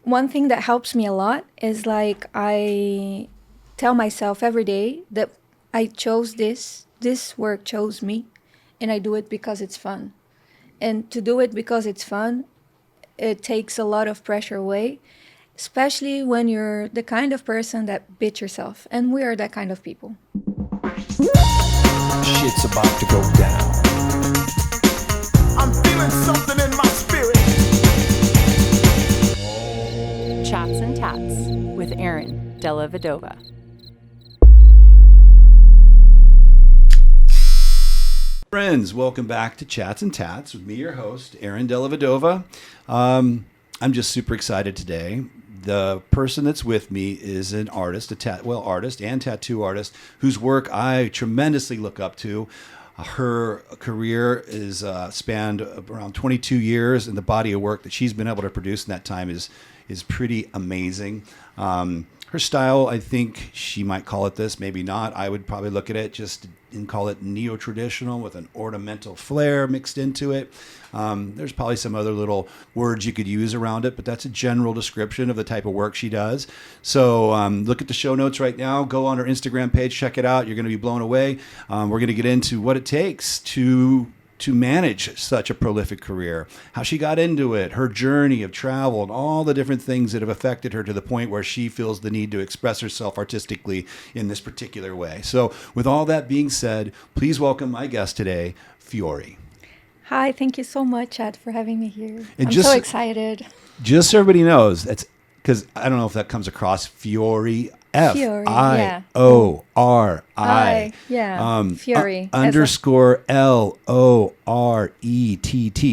one thing that helps me a lot is like I tell myself every day that I chose this work chose me, and I do it because it's fun. And to do it because it's fun, it takes a lot of pressure away, especially when you're the kind of person that beat yourself. And we are that kind of people. Shit's about to go down. I'm feeling something in my spirit. Chats and Tatts with Aaron Della Vedova. Friends, welcome back to Chats and Tatts with me, your host, Aaron Della Vedova. I'm just super excited today. The person that's with me is an artist, artist and tattoo artist whose work I tremendously look up to. Her career is spanned around 22 years, and the body of work that she's been able to produce in that time is pretty amazing. Her style, I think she might call it this, maybe not. I would probably look at it just and call it neo-traditional with an ornamental flair mixed into it. There's probably some other little words you could use around it, but that's a general description of the type of work she does. So look at the show notes right now. Go on her Instagram page, check it out. You're going to be blown away. We're going to get into what it takes to manage such a prolific career, how she got into it, her journey of travel, and all the different things that have affected her to the point where she feels the need to express herself artistically in this particular way. So with all that being said, please welcome my guest today, Fiori. Hi, thank you so much, Chad, for having me here. And I'm so excited. Just so everybody knows, that's because I don't know if that comes across, Fiori. Fiori, yeah. Fiori. Fiori. Underscore Lorett.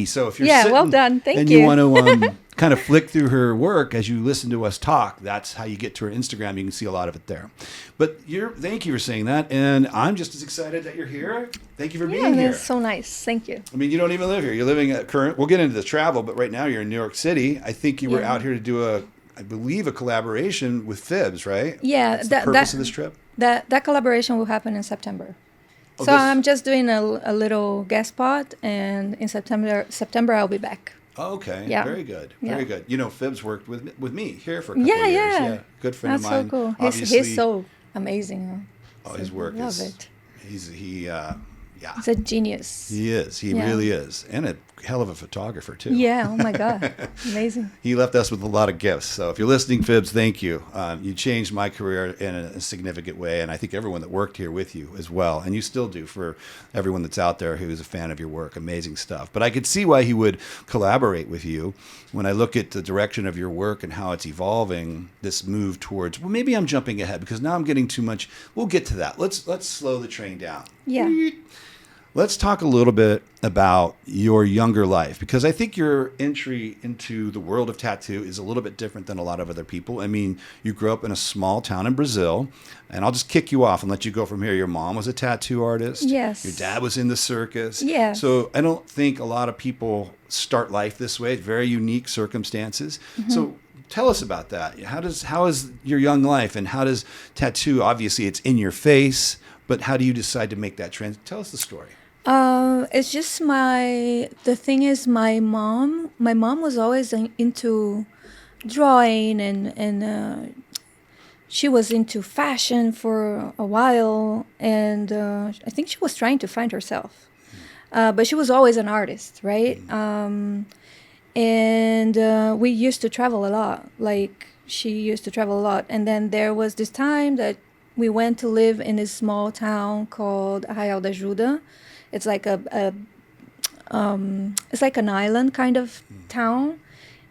So if you're sitting, well done. Thank and you. you want to kind of flick through her work as you listen to us talk, that's how you get to her Instagram. You can see a lot of it there. But thank you for saying that, and I'm just as excited that you're here. Thank you for being here. That's so nice. Thank you. I mean, you don't even live here. You're living at current. We'll get into the travel, but right now you're in New York City. I think you were out here to do I believe a collaboration with Fibs, right? Yeah. That's the purpose of this trip? That collaboration will happen in September. So I'm just doing a little guest spot, and in September I'll be back. Oh, okay. Yeah. Very good. Yeah. Very good. You know, Fibs worked with me here for a couple of years. Yeah. Good friend That's of mine. so cool. Obviously, He's so amazing. Oh, his work love is... it. He's a genius. He is. He really is. And a hell of a photographer, too. Yeah. Oh, my God. Amazing. He left us with a lot of gifts. So if you're listening, Fibs, thank you. You changed my career in a significant way, and I think everyone that worked here with you as well. And you still do for everyone that's out there who's a fan of your work. Amazing stuff. But I could see why he would collaborate with you when I look at the direction of your work and how it's evolving, this move towards, well, maybe I'm jumping ahead because now I'm getting too much. We'll get to that. Let's slow the train down. Yeah. Let's talk a little bit about your younger life, because I think your entry into the world of tattoo is a little bit different than a lot of other people. I mean, you grew up in a small town in Brazil, and I'll just kick you off and let you go from here. Your mom was a tattoo artist. Yes. Your dad was in the circus. Yeah. So I don't think a lot of people start life this way. It's very unique circumstances. Mm-hmm. So tell us about that. How is your young life, and how does tattoo, obviously it's in your face, but how do you decide to make that trend? Tell us the story. It's just the thing is my mom was always into drawing, and she was into fashion for a while, and I think she was trying to find herself. But she was always an artist, right? And we used to travel a lot. Like, she used to travel a lot. And then there was this time that we went to live in this small town called Arraial da Ajuda. It's like it's like an island kind of town.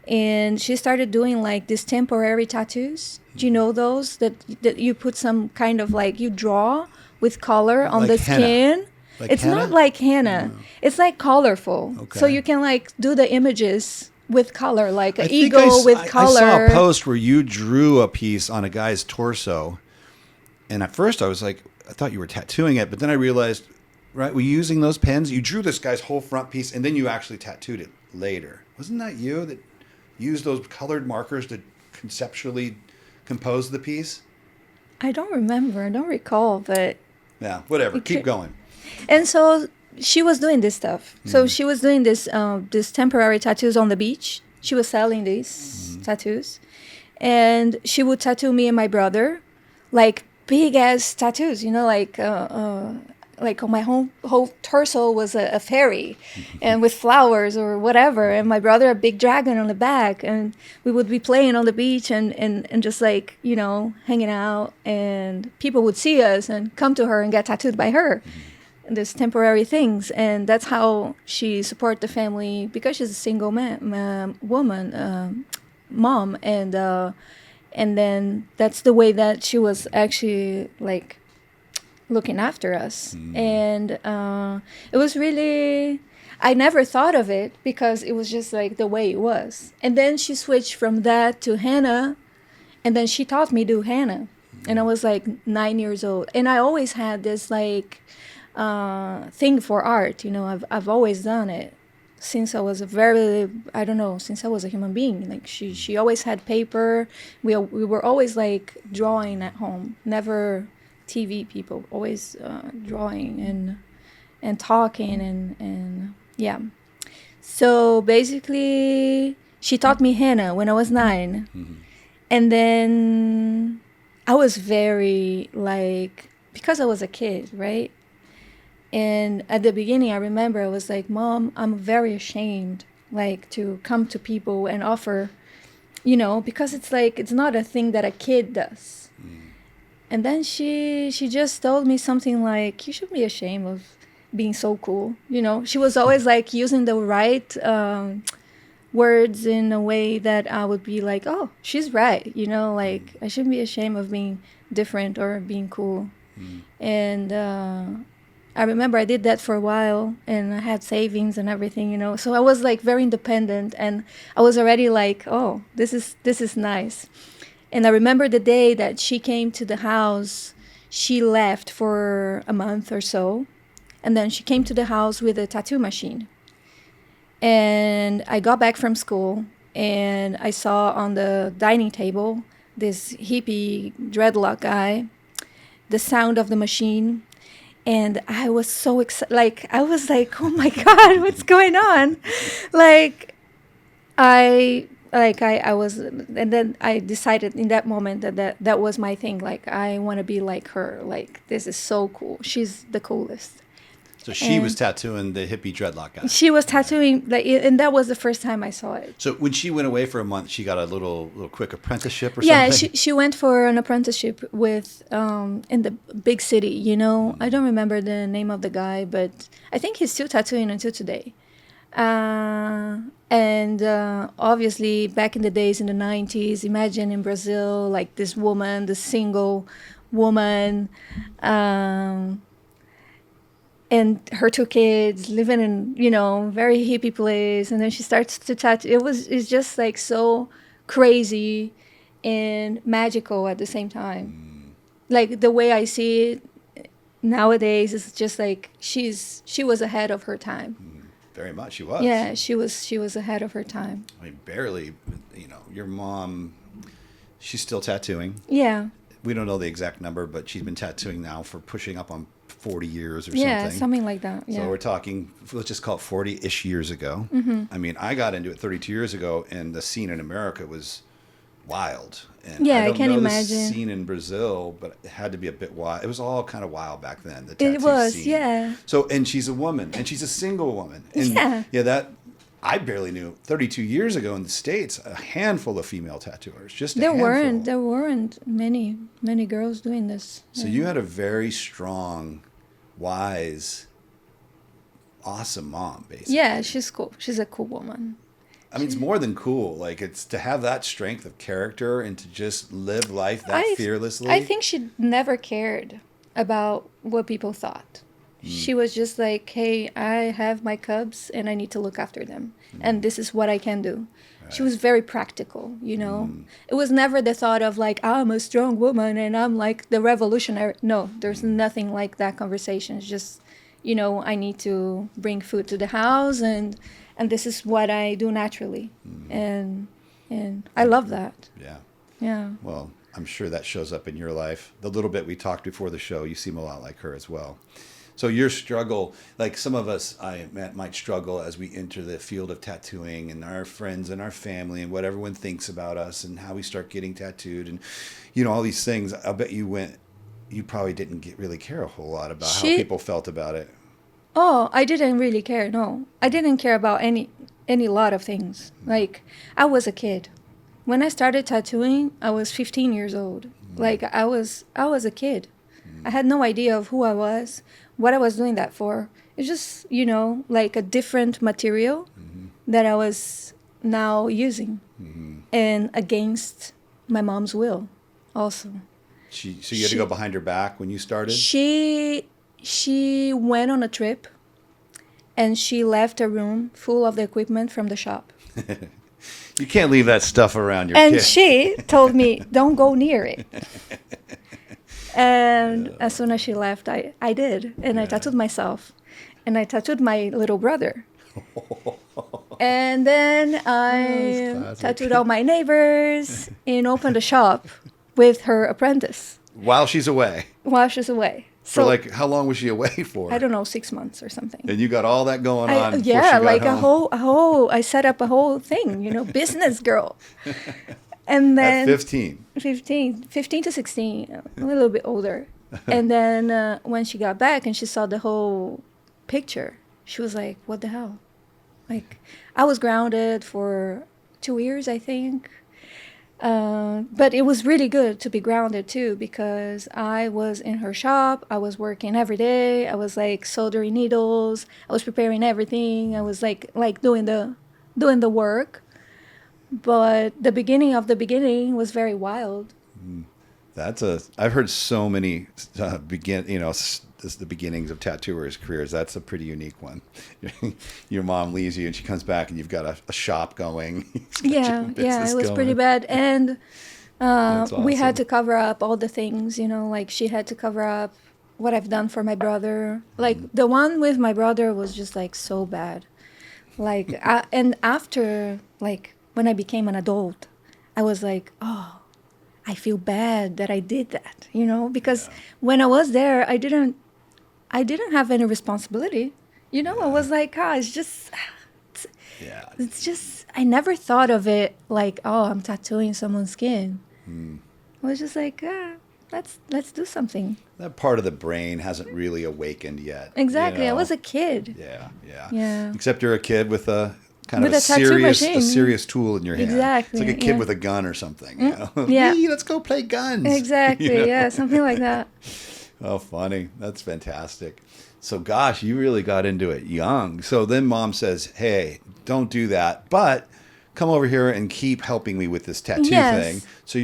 And she started doing like these temporary tattoos. Do you know those that you put some kind of like, you draw with color on like the henna. skin? It's henna? not like henna. No. It's like colorful. Okay. So you can like do the images with color, like an eagle with color. I saw a post where you drew a piece on a guy's torso. And at first I was like, I thought you were tattooing it. But then I realized, right, were you using those pens? You drew this guy's whole front piece, and then you actually tattooed it later. Wasn't that you that used those colored markers to conceptually compose the piece? I don't remember. I don't recall, but... Yeah, whatever. Keep going. And so she was doing this stuff. So she was doing this temporary tattoos on the beach. She was selling these tattoos, and she would tattoo me and my brother, like big ass tattoos. Like on my whole torso was a fairy, and with flowers or whatever. And my brother a big dragon on the back, and we would be playing on the beach and just like hanging out, and people would see us and come to her and get tattooed by her. These temporary things, and that's how she support the family, because she's a single woman, mom, and then that's the way that she was actually like looking after us. And it was really, I never thought of it because it was just like the way it was. And then she switched from that to henna, and then she taught me to do henna, and I was like 9 years old, and I always had this like thing for art. I've always done it since I was since I was a human being. Like she always had paper. We were always like drawing at home, never TV people, always drawing and talking and yeah. So basically she taught me henna when I was 9. And then I was very like, because I was a kid, right? And at the beginning, I remember I was like, Mom, I'm very ashamed, like, to come to people and offer, because it's like, it's not a thing that a kid does. And then she just told me something like, you should be ashamed of being so cool. She was always like using the right words in a way that I would be like, oh, she's right. Like, I shouldn't be ashamed of being different or being cool. And I remember I did that for a while, and I had savings and everything, So I was like very independent, and I was already like, oh, this is nice. And I remember the day that she came to the house. She left for a month or so, and then she came to the house with a tattoo machine. And I got back from school, and I saw on the dining table this hippie dreadlock guy, the sound of the machine. And I was so excited. Like, I was like, oh my God, what's going on? I was, and then I decided in that moment that was my thing. Like, I want to be like her. Like, this is so cool. She's the coolest. So she was tattooing the hippie dreadlock guy. She was tattooing, like, and that was the first time I saw it. So when she went away for a month, she got a little quick apprenticeship or something? Yeah, she went for an apprenticeship with in the big city. I don't remember the name of the guy, but I think he's still tattooing until today. And obviously, back in the days in the 90s, imagine in Brazil, like this woman, the single woman, and her 2 kids living in, very hippie place. And then she starts to tattoo. It's just like so crazy and magical at the same time. Like, the way I see it nowadays is just like she was ahead of her time. Very much, she was. Yeah, she was ahead of her time. I mean, barely, your mom, she's still tattooing. Yeah. We don't know the exact number, but she's been tattooing now for pushing up on 40 years or Yeah, something. something like that. Yeah. So we're talking, let's just call it 40-ish years ago. I mean, I got into it 32 years ago, and the scene in America was wild. And Yeah, I I can know imagine. the scene in Brazil, but it had to be a bit wild. It was all kind of wild back then, the tattoo It was, scene. yeah. So, and she's a woman, and she's a single woman. And Yeah. that I barely knew 32 years ago in the States, a handful of female tattooers, just a There handful. weren't many girls doing this. So you had a very strong, wise, awesome mom, basically. Yeah, she's cool. She's a cool woman. I mean, it's more than cool. Like, it's to have that strength of character and to just live life that fearlessly. I think she never cared about what people thought. She was just like, hey, I have my cubs and I need to look after them. And this is what I can do. Right. She was very practical, It was never the thought of like, I'm a strong woman and I'm like the revolutionary. No, there's nothing like that conversation. It's just, I need to bring food to the house and this is what I do naturally. And I love that. Yeah. Yeah. Well, I'm sure that shows up in your life. The little bit we talked before the show, you seem a lot like her as well. So your struggle, like some of us, might struggle as we enter the field of tattooing, and our friends and our family and what everyone thinks about us and how we start getting tattooed and, all these things. I bet you probably didn't really care a whole lot about how people felt about it. Oh, I didn't really care. No, I didn't care about any lot of things. Like, I was a kid. When I started tattooing, I was 15 years old. Like, I was a kid. I had no idea of who I was, what I was doing that for. It's just, like a different material that I was now using, and against my mom's will also. So you had to go behind her back when you started? She went on a trip, and she left a room full of the equipment from the shop. You can't leave that stuff around your And kid. she told me, don't go near it. And as soon as she left, I did. And I tattooed myself. And I tattooed my little brother. And then I tattooed all my neighbors and opened a shop with her apprentice. While she's away. While she's away. So, like, how long was she away for? I don't know, 6 months or something. And you got all that going on. Yeah, like home. I set up a whole thing, business girl. And then At 15. 15 to 16, a little bit older. And then when she got back and she saw the whole picture, she was like, what the hell? Like, I was grounded for 2 years, I think. But it was really good to be grounded too, because I was in her shop. I was working every day. I was like soldering needles. I was preparing everything. I was like doing the work. But the beginning of the beginning was very wild. I've heard so many the beginnings of tattooers' careers. That's a pretty unique one. Your mom leaves you and she comes back and you've got a shop going. Yeah, it was pretty bad. And awesome. We had to cover up all the things, like she had to cover up what I've done for my brother. Like the one with my brother was just like so bad. Like, and after, like, when I became an adult, I was like, oh, I feel bad that I did that, because when I was there, I didn't have any responsibility. I was like, it's just, I never thought of it like, oh, I'm tattooing someone's skin. I was just like, let's do something. That part of the brain hasn't really awakened yet. Exactly. I was a kid. Yeah. Except you're a kid with a kind with of a tattoo machine. a serious tool in your hand. Exactly. It's like a kid with a gun or something. Yeah. Hey, let's go play guns. Exactly. Yeah, something like that. Oh, funny. That's fantastic. So, gosh, you really got into it young. So then mom says, hey, don't do that, but come over here and keep helping me with this tattoo thing. So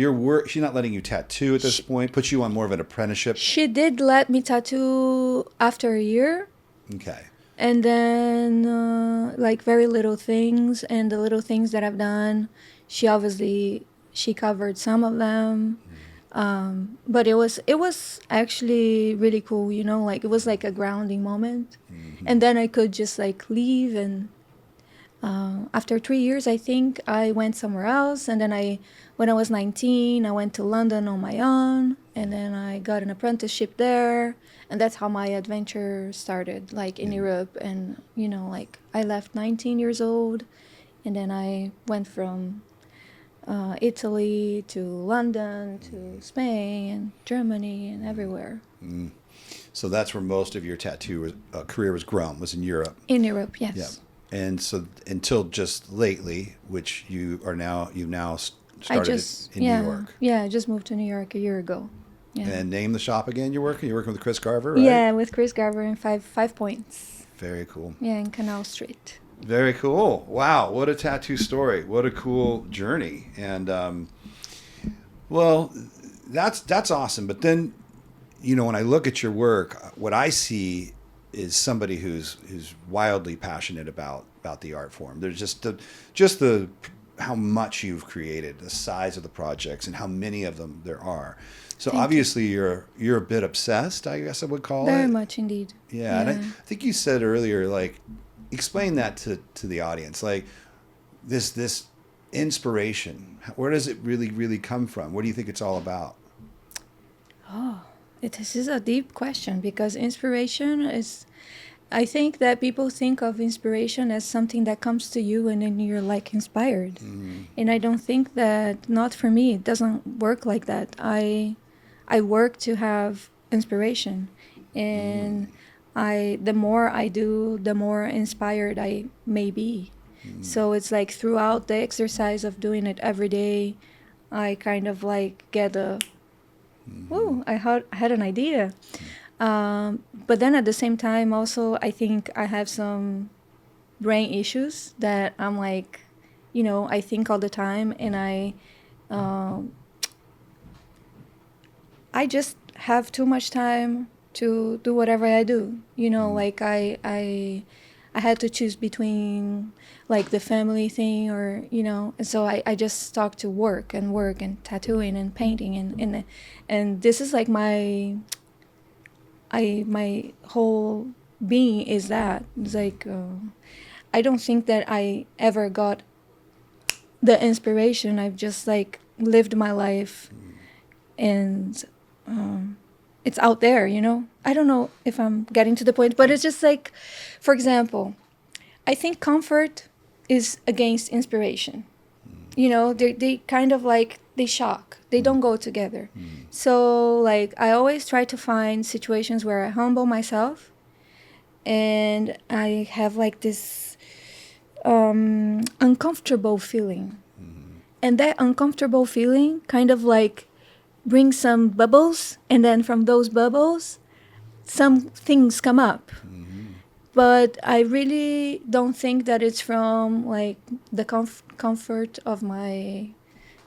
she's not letting you tattoo at this point, puts you on more of an apprenticeship. She did let me tattoo after a year. Okay. And then, like, very little things. And the little things that I've done, she covered some of them. But it was actually really cool, like, it was like a grounding moment. And then I could just, like, leave. And after 3 years, I think, I went somewhere else. And then when I was 19, I went to London on my own. And then I got an apprenticeship there. And that's how my adventure started, like, in Europe. And, like, I left 19 years old. And then I went from Italy to London to Spain and Germany and everywhere. So that's where most of your tattoo career was grown, was in Europe. In Europe, yes. Yeah. And so until just lately, which you've now started in New York. Yeah, I just moved to New York a year ago. Yeah. And name the shop again you're working with Chris Garver, right? Yeah, with Chris Garver in Five Points. Very cool. Yeah, in Canal Street. Very cool. Wow, what a tattoo story. What a cool journey. And, well, that's awesome. But then, when I look at your work, what I see is somebody who's wildly passionate about the art form. There's just how much you've created, the size of the projects, and how many of them there are. So obviously you're a bit obsessed, I guess I would call it. Very much indeed. Yeah. And I think you said earlier, like, explain that to the audience, like this inspiration. Where does it really, really come from? What do you think it's all about? Oh, this is a deep question because inspiration is. I think that people think of inspiration as something that comes to you and then you're like inspired. And I don't think that, not for me, it doesn't work like that. I work to have inspiration. And the more I do, the more inspired I may be. So it's like throughout the exercise of doing it every day, I kind of like get I had an idea. But then at the same time, also, I think I have some brain issues that I'm like, I think all the time, and I just have too much time to do whatever I do. Like I had to choose between like the family thing or, and so I just stuck to work and tattooing and painting and this is like my whole being is that. It's like, I don't think that I ever got the inspiration. I've just like lived my life and it's out there, I don't know if I'm getting to the point, but it's just like, for example, I think comfort is against inspiration. They kind of like, they shock. They don't go together. So like, I always try to find situations where I humble myself and I have like this uncomfortable feeling. And that uncomfortable feeling kind of like brings some bubbles, and then from those bubbles, some things come up. But I really don't think that it's from like the comfort of my,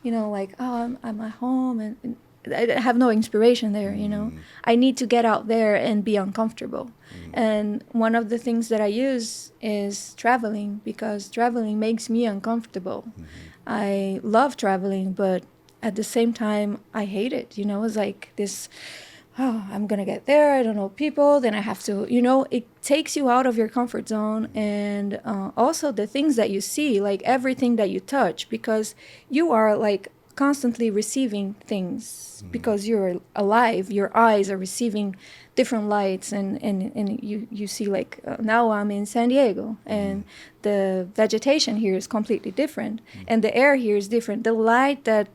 like, oh, I'm at home and I have no inspiration there, I need to get out there and be uncomfortable. And one of the things that I use is traveling, because traveling makes me uncomfortable. I love traveling, but at the same time, I hate it. It's like this, I'm going to get there. I don't know people. Then I have to, it takes you out of your comfort zone. And also the things that you see, like everything that you touch, because you are like constantly receiving things because you're alive. Your eyes are receiving different lights. And you see like now I'm in San Diego and the vegetation here is completely different. And the air here is different. The light that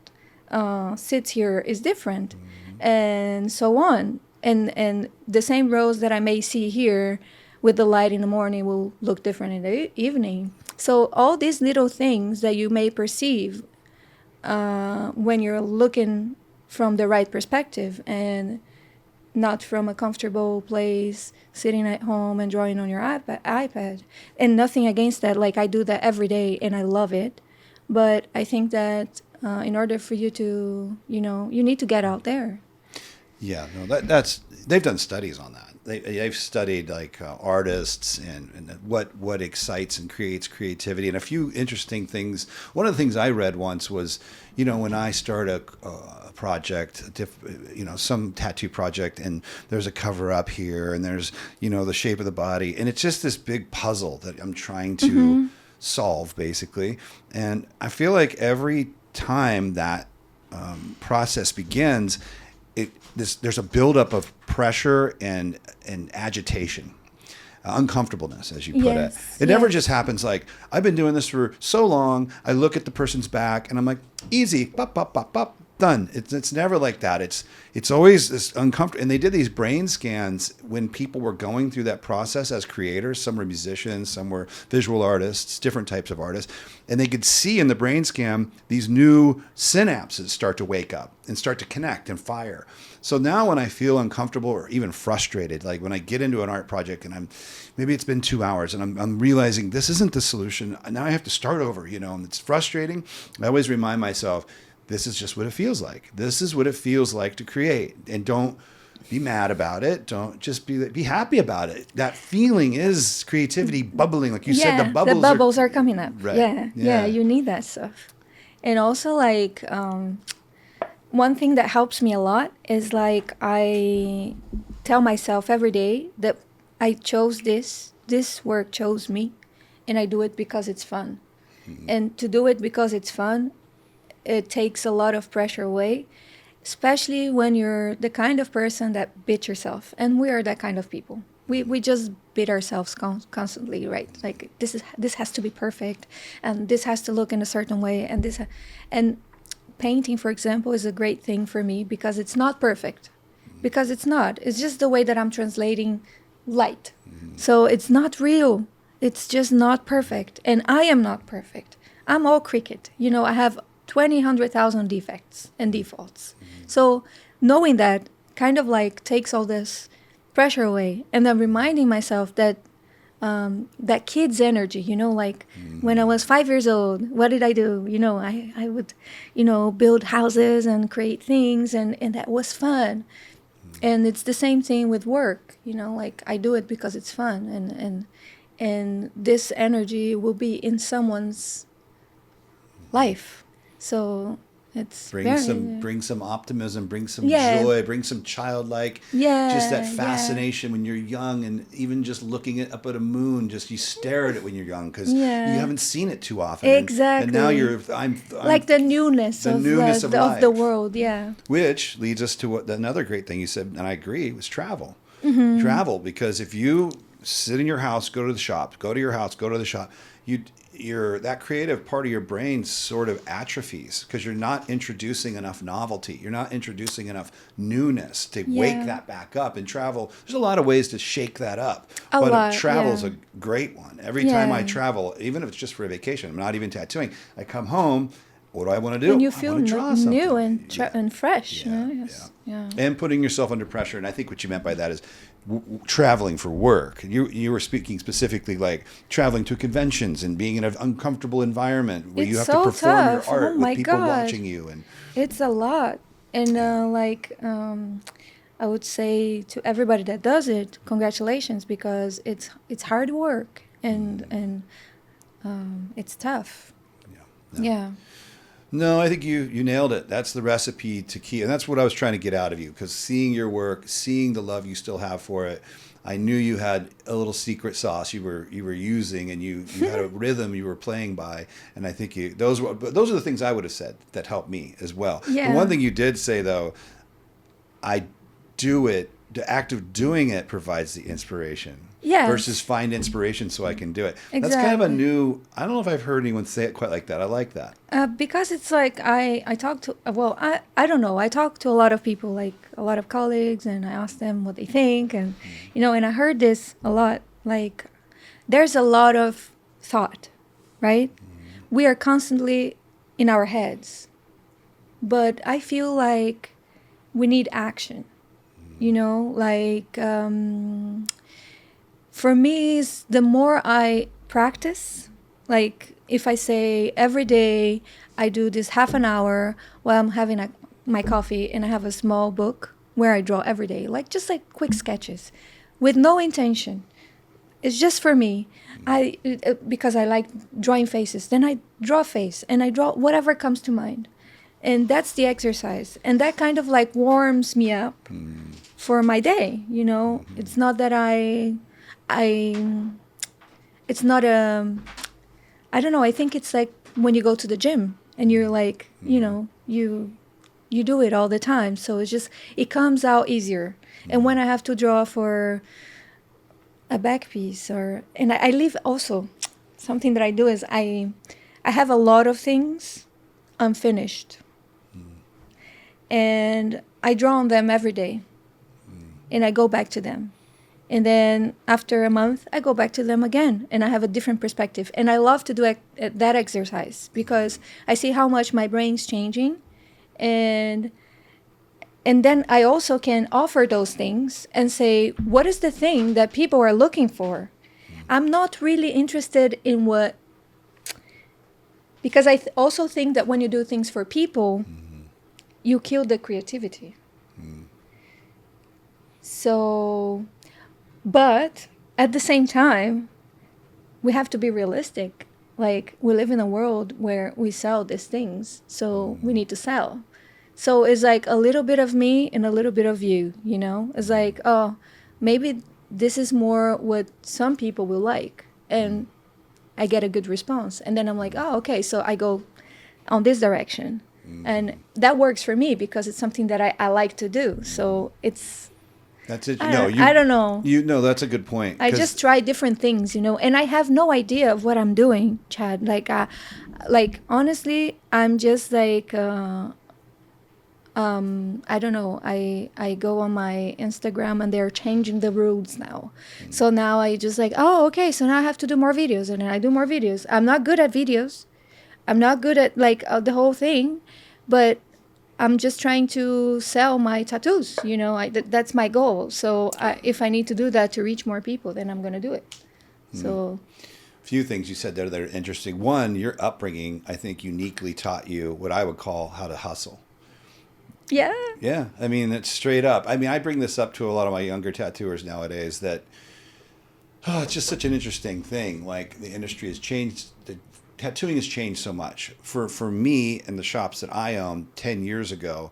sits here is different. And so on. And the same rose that I may see here with the light in the morning will look different in the evening. So all these little things that you may perceive when you're looking from the right perspective and not from a comfortable place, sitting at home and drawing on your iPad. And nothing against that. Like I do that every day and I love it. But I think that in order for you to, you need to get out there. Yeah, no, that's they've done studies on that. They've studied like artists and what excites and creates creativity, and a few interesting things. One of the things I read once was, when I start a project, some tattoo project, and there's a cover up here, and there's the shape of the body, and it's just this big puzzle that I'm trying to solve, basically. And I feel like every time that process begins, there's a buildup of pressure and agitation, uncomfortableness, as you put it. It never just happens like, I've been doing this for so long, I look at the person's back and I'm like, easy, pop, pop, pop, pop, done. It's never like that. It's always this uncomfortable. And they did these brain scans when people were going through that process as creators. Some were musicians, some were visual artists, different types of artists. And they could see in the brain scan these new synapses start to wake up and start to connect and fire. So now when I feel uncomfortable or even frustrated, like when I get into an art project and maybe it's been 2 hours and I'm realizing this isn't the solution. Now I have to start over, and it's frustrating. I always remind myself, this is just what it feels like. This is what it feels like to create. And don't be mad about it. Don't just be happy about it. That feeling is creativity bubbling. Like you said, the bubbles are coming up. Right. Yeah, you need that stuff. And also like, one thing that helps me a lot is like, I tell myself every day that I chose this work chose me, and I do it because it's fun. And to do it because it's fun, it takes a lot of pressure away. especially when you're the kind of person that beat yourself. And we are that kind of people. We just beat ourselves constantly, right? Like this has to be perfect, and this has to look in a certain way, and and painting, for example, is a great thing for me because it's not perfect, because it's not. It's just the way that I'm translating light. So it's not real. It's just not perfect, and I am not perfect. I'm all cricket. You know, I have 100,000 defects and defaults. So knowing that kind of like takes all this pressure away, and then reminding myself that that kid's energy, you know, like when I was 5 years old, what did I do? You know, I would, you know, build houses and create things, and that was fun. And it's the same thing with work, you know, like I do it because it's fun, and this energy will be in someone's life. So it's bring some optimism, bring some Yeah. joy, bring some childlike, Yeah, just that yeah. fascination when you're young, and even just looking up at a moon, just you stare at it when you're young because Yeah. you haven't seen it too often. And now Exactly. I'm like the newness, the of, newness the, of of the life. world. Yeah. Which leads us to what another great thing you said, and I agree, was travel. Mm-hmm. Travel, because if you sit in your house, go to the shop, go to your house, go to the shop, you're that creative part of your brain sort of atrophies because you're not introducing enough novelty. You're not introducing enough newness to wake that back up. And travel, there's a lot of ways to shake that up. But travel's a great one. Every time I travel, even if it's just for a vacation, I'm not even tattooing, I come home. What do I want to do? And you I feel want to draw something. new and fresh. Yeah, you know? Yes. Yeah. And putting yourself under pressure. And I think what you meant by that is traveling for work. You were speaking specifically like traveling to conventions and being in an uncomfortable environment where It's you have so to perform tough. your art Oh my with people God. watching you. And It's a lot. And I would say to everybody that does it, congratulations, because it's hard work and it's tough. Yeah. No, I think you nailed it. That's the recipe to keep, and that's what I was trying to get out of you. Because seeing your work, seeing the love you still have for it, I knew you had a little secret sauce you were using, and you had a rhythm you were playing by. And I think those are the things I would have said that helped me as well. Yeah. The one thing you did say though, I do it. The act of doing it provides the inspiration. Yes. Versus find inspiration so I can do it. That's kind of a Exactly. new. I don't know if I've heard anyone say it quite like that. I like that. Because it's like I talk to, I don't know, I talk to a lot of people, like a lot of colleagues, and I ask them what they think, and you know, and I heard this a lot, like there's a lot of thought, right? We are constantly in our heads, but I feel like we need action, you know, like for me, the more I practice, like if I say every day I do this half an hour while I'm having my coffee, and I have a small book where I draw every day, like just like quick sketches with no intention. It's just for me. Because I like drawing faces. Then I draw face, and I draw whatever comes to mind. And that's the exercise. And that kind of like warms me up for my day, you know? It's not that it's not I don't know, I think it's like when you go to the gym and you're like, you know, you do it all the time. So it's just, it comes out easier. And when I have to draw for a back piece, and I leave also, something that I do is I have a lot of things unfinished. And I draw on them every day. And I go back to them. And then after a month, I go back to them again, and I have a different perspective. And I love to do that exercise because I see how much my brain's changing. And then I also can offer those things and say, what is the thing that people are looking for? I'm not really interested in what... Because I also think that when you do things for people, you kill the creativity. So... But at the same time, we have to be realistic. Like, we live in a world where we sell these things, so we need to sell. So it's like a little bit of me and a little bit of you, you know? It's like, oh, maybe this is more what some people will like. And I get a good response. And then I'm like, oh, okay, so I go on this direction. And that works for me because it's something that I like to do. So That's it. I don't know. That's a good point. I just try different things, and I have no idea of what I'm doing, Chad. Like honestly, I'm just like, I don't know. I go on my Instagram and they're changing the rules now. So now I just like, oh, okay. So now I have to do more videos, and then I do more videos. I'm not good at videos. I'm not good at like the whole thing, but I'm just trying to sell my tattoos. That's my goal. So if I need to do that to reach more people, then I'm going to do it. So a few things you said there that are interesting. One, your upbringing, I think, uniquely taught you what I would call how to hustle. yeah. Yeah. I mean, it's straight up. I mean, I bring this up to a lot of my younger tattooers nowadays that it's just such an interesting thing. Like the industry has changed. The tattooing has changed so much. For me and the shops that I owned 10 years ago,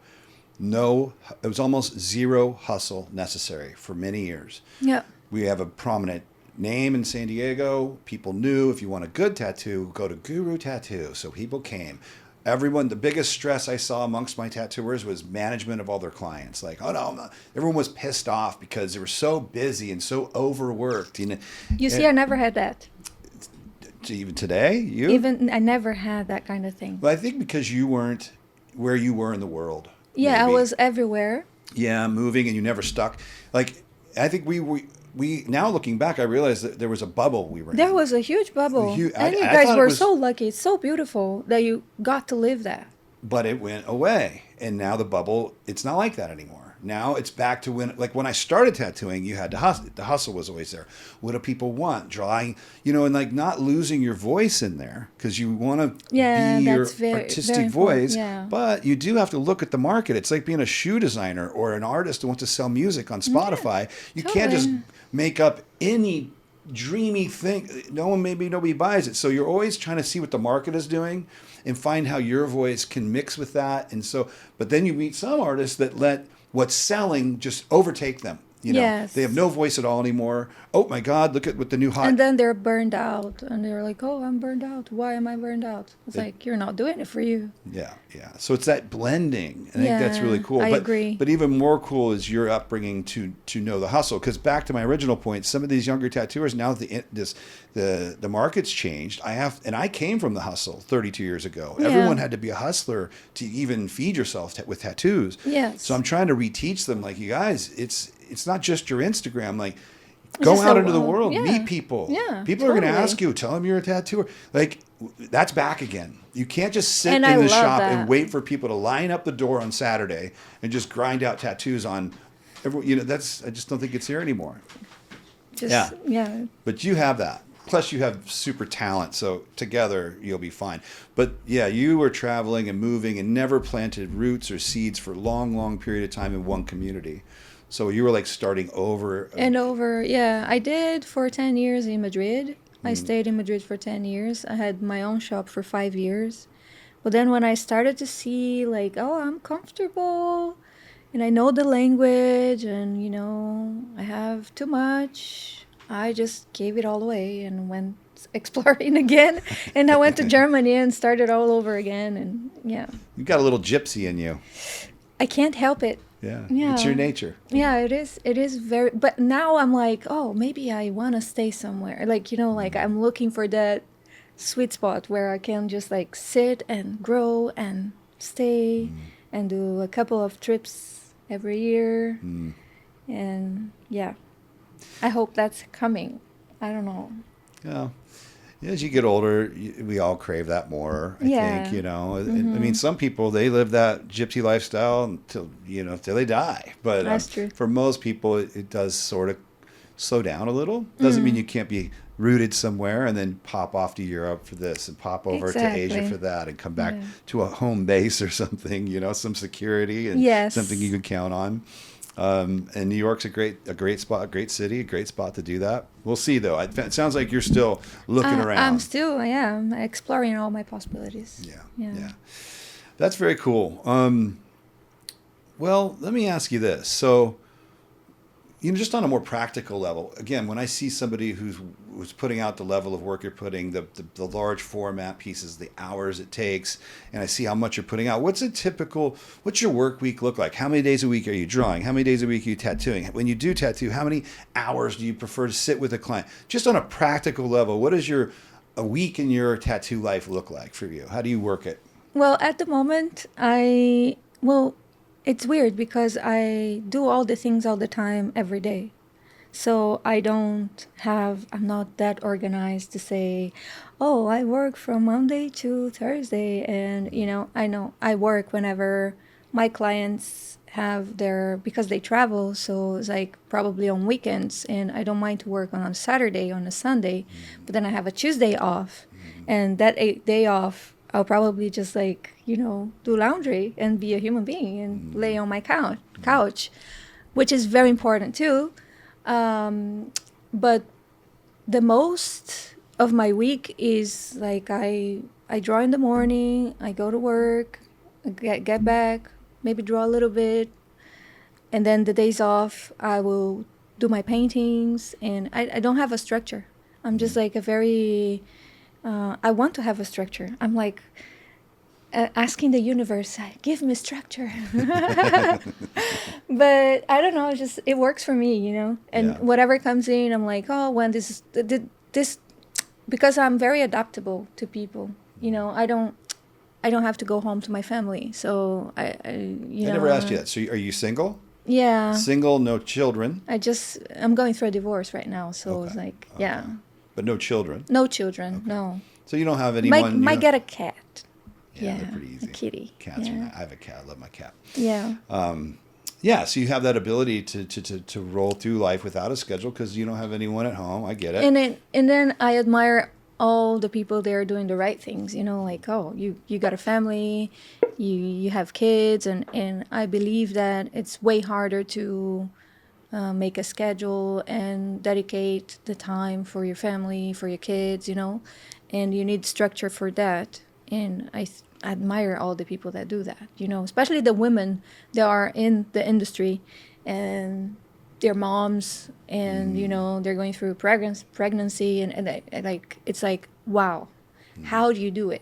it was almost zero hustle necessary for many years. Yeah. We have a prominent name in San Diego. People knew if you want a good tattoo, go to Guru Tattoo. So people came. The biggest stress I saw amongst my tattooers was management of all their clients. Like, oh no, everyone was pissed off because they were so busy and so overworked. You see, I never had that. Even today, I never had that kind of thing. Well, I think because you weren't where you were in the world. Yeah, maybe. I was everywhere. Yeah, moving, and you never stuck. Like, I think we now looking back, I realized that there was a bubble we were in. There was a huge bubble. And you guys were so lucky. It's so beautiful that you got to live that. But it went away. And now the bubble, it's not like that anymore. Now it's back to when I started tattooing, you had to hustle. The hustle was always there. What do people want? Drawing, and like not losing your voice in there because you want to be your artistic voice. Yeah. But you do have to look at the market. It's like being a shoe designer or an artist who wants to sell music on Spotify. Yeah, you can't just make up any dreamy thing. Nobody buys it. So you're always trying to see what the market is doing and find how your voice can mix with that. And so, but then you meet some artists that let what's selling just overtake them. Yes. They have no voice at all anymore. Oh my God, look at what the new hot. And then they're burned out, and they're like, "Oh, I'm burned out. Why am I burned out?" It's like you're not doing it for you. Yeah. So it's that blending. I think that's really cool. I agree. But even more cool is your upbringing to know the hustle. Because back to my original point, some of these younger tattooers now the market's changed. I came from the hustle 32 years ago. Yeah. Everyone had to be a hustler to even feed yourself with tattoos. Yes. So I'm trying to reteach them, like, you guys, it's not just your Instagram. Like, go out into the world, meet people. Yeah, people are going to ask you, tell them you're a tattooer. Like, that's back again. You can't just sit And in I the love shop that. and wait for people to line up the door on Saturday and just grind out tattoos on. I just don't think it's here anymore. Yeah. But you have that. Plus, you have super talent, so together you'll be fine. But yeah, you were traveling and moving and never planted roots or seeds for a long, long period of time in one community. So you were like starting over. And over, yeah. I did for 10 years in Madrid. I stayed in Madrid for 10 years. I had my own shop for 5 years. But then when I started to see, like, oh, I'm comfortable and I know the language and, I have too much, I just gave it all away and went exploring again. And I went to Germany and started all over again. And yeah. You got a little gypsy in you. I can't help it. Yeah. Yeah. It's your nature. Yeah, it is. It is very, but now I'm like, oh, maybe I want to stay somewhere. Like, like I'm looking for that sweet spot where I can just like sit and grow and stay and do a couple of trips every year. And yeah, I hope that's coming. I don't know. Yeah. As you get older, we all crave that more, I think, I mean, some people, they live that gypsy lifestyle until they die. But That's true. For most people, it does sort of slow down a little. Doesn't mean you can't be rooted somewhere and then pop off to Europe for this and pop over to Asia for that and come back to a home base or something, some security and something you can count on. And New York's a great spot, a great city, a great spot to do that. We'll see, though. It sounds like you're still looking around. I'm still, I'm exploring all my possibilities. Yeah. That's very cool. Well, let me ask you this. So just on a more practical level, again, when I see somebody who's putting out the level of work you're putting, the large format pieces, the hours it takes, and I see how much you're putting out, what's your work week look like? How many days a week are you drawing? How many days a week are you tattooing? When you do tattoo, how many hours do you prefer to sit with a client? Just on a practical level, what does a week in your tattoo life look like for you? How do you work it? Well, at the moment, it's weird because I do all the things all the time every day. So I'm not that organized to say, oh, I work from Monday to Thursday. And, I know I work whenever my clients because they travel. So it's like probably on weekends, and I don't mind to work on a Saturday, on a Sunday, but then I have a Tuesday off. And that day off, I'll probably just do laundry and be a human being and lay on my couch, which is very important too. But the most of my week is like I draw in the morning, I go to work, get back, maybe draw a little bit, and then the days off I will do my paintings, and I don't have a structure. I'm just like I want to have a structure. I'm like asking the universe, give me structure. But I don't know, it works for me, and whatever comes in, I'm like, oh, when this because I'm very adaptable to people, I don't have to go home to my family. So I never asked you that. So are you single? Yeah. Single, no children? I'm going through a divorce right now. So it's like, yeah. But no children? No children, okay. No. So you don't have anyone? Might get a cat. Yeah, they're pretty easy. A kitty. Cats are nice. I have a cat. I love my cat. Yeah. So you have that ability to roll through life without a schedule because you don't have anyone at home. I get it. And then I admire all the people there doing the right things. Like, oh, you got a family, you have kids, and I believe that it's way harder to make a schedule and dedicate the time for your family, for your kids, and you need structure for that. And I admire all the people that do that, especially the women that are in the industry and their moms, and, they're going through pregnancy and it's like, wow, how do you do it?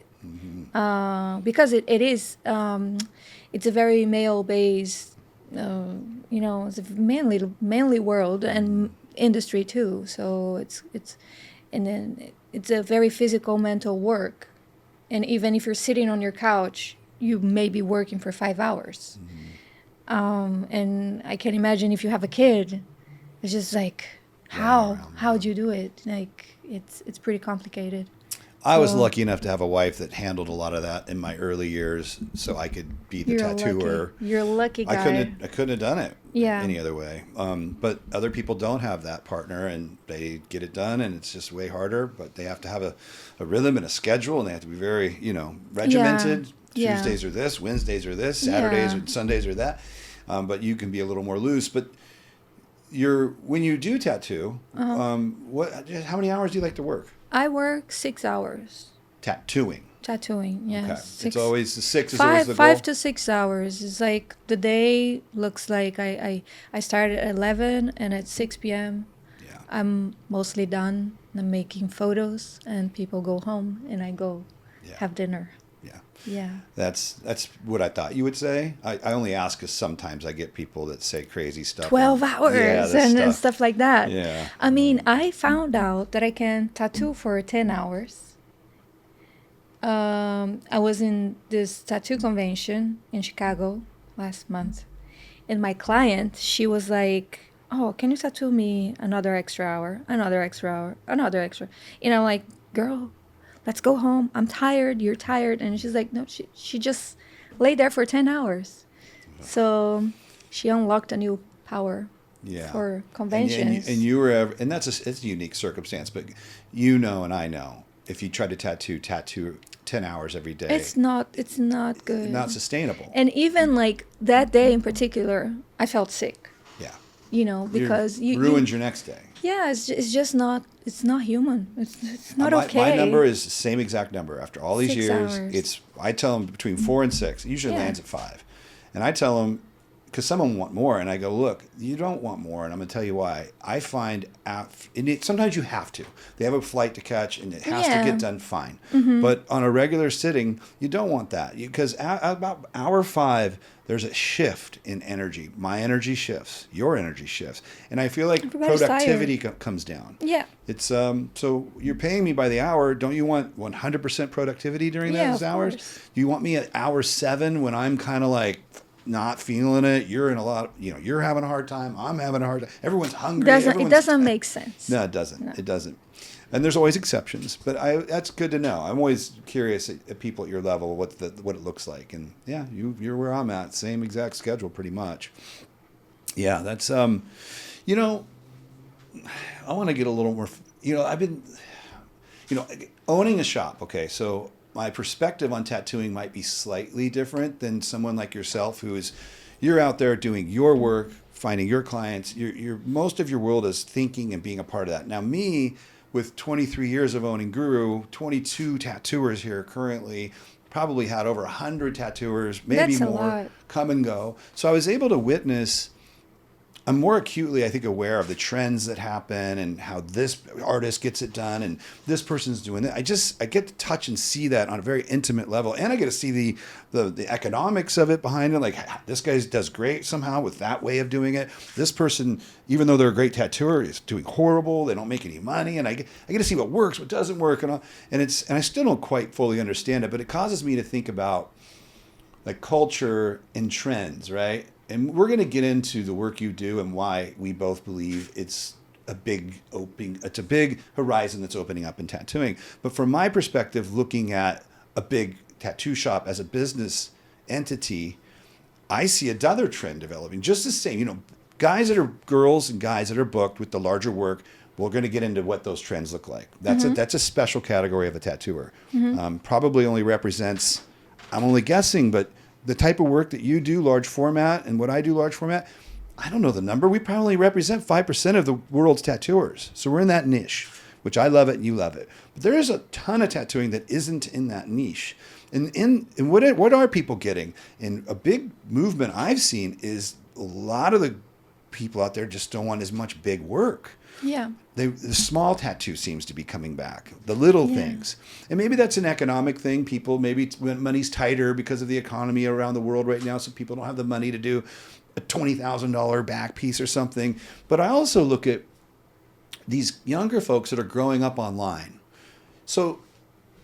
Because it is, it's a very male-based, it's a manly world and industry too. So and then it's a very physical, mental work. And even if you're sitting on your couch, you may be working for 5 hours. And I can imagine if you have a kid, it's just like, how do you do it? Like, it's pretty complicated. I was lucky enough to have a wife that handled a lot of that in my early years, so I could be the tattooer. You're a lucky guy. I couldn't have done it any other way. But other people don't have that partner, and they get it done, and it's just way harder. But they have to have a rhythm and a schedule, and they have to be very, regimented. Yeah. Tuesdays are this, Wednesdays are this, Saturdays and Sundays are that. But you can be a little more loose. But when you do tattoo, how many hours do you like to work? I work 6 hours. Tattooing, yes. Okay. It's always the 6 is always the goal? 5 to 6 hours. It's like the day looks like I start at 11, and at 6 p.m. I'm mostly done. I'm making photos, and people go home, and I go have dinner. Yeah. That's what I thought you would say. I only ask because sometimes I get people that say crazy stuff. 12 hours and stuff like that. Yeah. I mean, I found out that I can tattoo for 10 hours. I was in this tattoo convention in Chicago last month. And my client, she was like, oh, can you tattoo me another extra hour? Another extra hour? Another extra. Like, girl, let's go home. I'm tired. You're tired. And she's like, no, she just lay there for 10 hours. So she unlocked a new power for conventions. And you were, and it's a unique circumstance, but and I know, if you try to tattoo 10 hours every day, it's not good. Not sustainable. And even like that day in particular, I felt sick. Yeah. Because you ruined your next day. Yeah, it's just not. It's not human. It's not okay. My number is the same exact number. After all these 6 years, hours. I tell them between 4 and 6. It usually lands at 5, and I tell them, because some of them want more, and I go, look, you don't want more, and I'm going to tell you why. I find sometimes you have to. They have a flight to catch, and it has to get done fine. But on a regular sitting, you don't want that, because at about hour 5, there's a shift in energy. My energy shifts. Your energy shifts. And I feel like Everybody's productivity comes down. Yeah. It's so you're paying me by the hour. Don't you want 100% productivity during those hours? Course. Do you want me at hour 7 when I'm kind of like not feeling it? You're in a lot, you're having a hard time. I'm having a hard time. Everyone's hungry. It doesn't make sense. No, it doesn't. No. It doesn't. And there's always exceptions, but that's good to know. I'm always curious at people at your level what it looks like, and yeah, you're where I'm at, same exact schedule pretty much. Yeah, that's I want to get a little more. I've been, owning a shop. Okay, so my perspective on tattooing might be slightly different than someone like yourself, you're out there doing your work, finding your clients. You're most of your world is thinking and being a part of that. Now me, with 23 years of owning Guru, 22 tattooers here currently, probably had over 100 tattooers, maybe That's a more, lot. come and go. So I was able to witness, I'm more acutely, I think, aware of the trends that happen and how this artist gets it done and this person's doing it. I get to touch and see that on a very intimate level. And I get to see the economics of it behind it. Like, this guy does great somehow with that way of doing it. This person, even though they're a great tattooer, is doing horrible. They don't make any money. And I get to see what works, what doesn't work. And I still don't quite fully understand it, but it causes me to think about like culture and trends, right? And we're going to get into the work you do and why we both believe it's a big horizon that's opening up in tattooing. But from my perspective, looking at a big tattoo shop as a business entity, I see another trend developing. Just the same, guys that are girls and guys that are booked with the larger work. We're going to get into what those trends look like. That's a special category of a tattooer. Probably only represents, I'm only guessing, but the type of work that you do, large format, and what I do, large format, I don't know the number. We probably represent 5% of the world's tattooers. So we're in that niche, which I love it and you love it. But there is a ton of tattooing that isn't in that niche. And what are people getting? And a big movement I've seen is a lot of the people out there just don't want as much big work. Yeah. The small tattoo seems to be coming back, the little things. And maybe that's an economic thing. People, maybe when money's tighter because of the economy around the world right now, so people don't have the money to do a $20,000 back piece or something. But I also look at these younger folks that are growing up online. So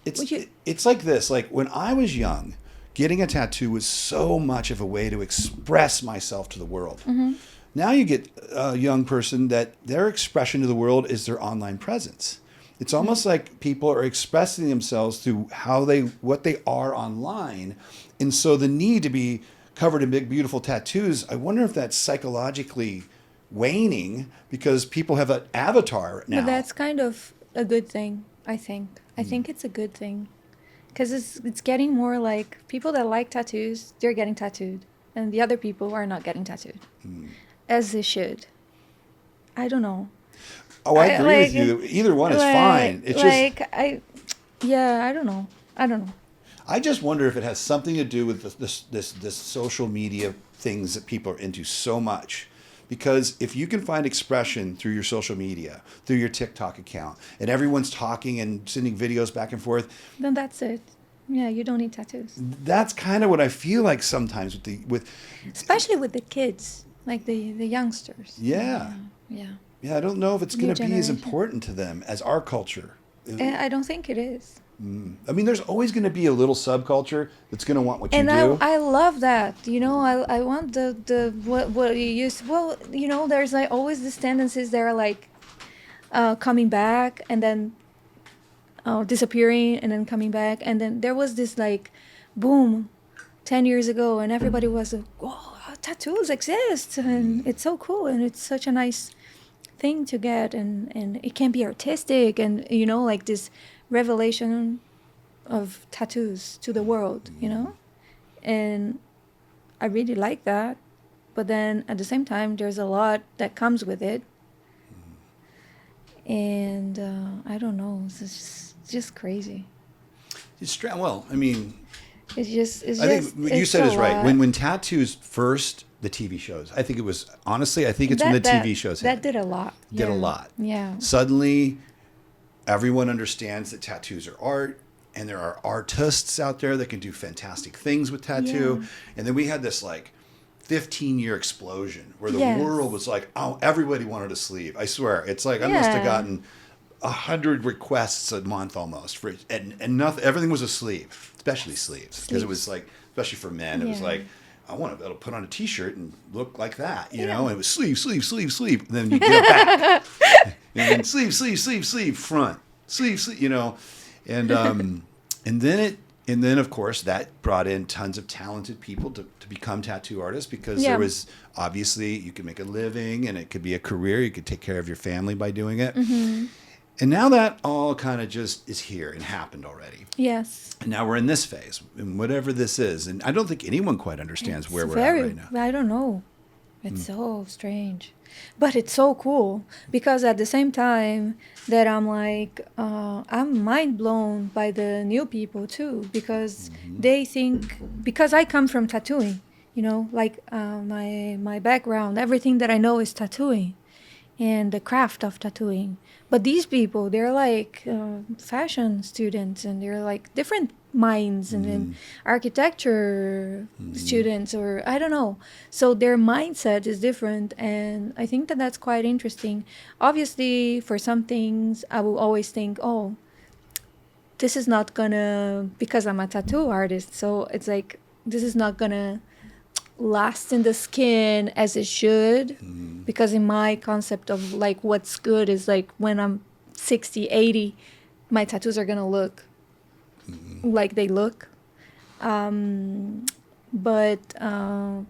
it's like this. Like when I was young, getting a tattoo was so much of a way to express myself to the world. Mm-hmm. Now you get a young person that their expression to the world is their online presence. It's almost like people are expressing themselves through what they are online. And so the need to be covered in big, beautiful tattoos, I wonder if that's psychologically waning because people have an avatar now. But that's kind of a good thing, I think. I think it's a good thing. Because it's getting more like people that like tattoos, they're getting tattooed. And the other people are not getting tattooed. As they should. I don't know. Oh, I agree with you. Either one is fine. It's I don't know. I just wonder if it has something to do with this social media things that people are into so much. Because if you can find expression through your social media, through your TikTok account, and everyone's talking and sending videos back and forth, then that's it. Yeah, you don't need tattoos. That's kind of what I feel like sometimes especially with the kids, like the youngsters. Yeah. Yeah, I don't know if it's going to be as important to them as our culture. I don't think it is. I mean, there's always going to be a little subculture that's going to want what you do. And I love that. I want what you use. Well, there's like always these tendencies that are like coming back and then disappearing and then coming back. And then there was this like boom 10 years ago and everybody was like, oh, tattoos exist and it's so cool and it's such a nice thing to get and it can be artistic and like this revelation of tattoos to the world, and I really like that, but then at the same time there's a lot that comes with it, and I don't know, it's just crazy. Well, I mean, It's I think what you said is right. When tattoos first the TV shows. I think it was, honestly, I think it's when the TV shows hit. That did a lot. Did a Yeah. lot. Yeah. Suddenly, everyone understands that tattoos are art, and there are artists out there that can do fantastic things with tattoo. Yeah. And then we had this like 15-year explosion where the Yes. world was like, oh, everybody wanted a sleeve. I swear, it's like I must have Yeah. gotten 100 requests a month almost for, and nothing. Everything was a sleeve, especially sleeves, because it was like, especially for men, it was Yeah. like, I want to be able to put on a T-shirt and look like that, you Yeah. know. And it was sleeve, sleeve, sleeve, sleeve, and then you get it back, and then sleeve, sleeve, sleeve, sleeve, front, sleeve, sleeve, you know, and and then of course that brought in tons of talented people to become tattoo artists, because Yeah. there was obviously you could make a living and it could be a career. You could take care of your family by doing it. Mm-hmm. And now that all kind of just is here and happened already. Yes. And now we're in this phase, and whatever this is. And I don't think anyone quite understands where we're at right now. I don't know. It's so strange. But it's so cool, because at the same time that I'm like, I'm mind blown by the new people too, because they think, because I come from tattooing, you know, like my background, everything that I know is tattooing and the craft of tattooing. But these people, they're like fashion students, and they're like different minds, and then architecture students, or I don't know. So their mindset is different, and I think that that's quite interesting. Obviously, for some things, I will always think, oh, this is not gonna, because I'm a tattoo artist, so it's like, this is not gonna last in the skin as it should, because in my concept of like what's good is like when I'm 60, 80, my tattoos are gonna look like they look, but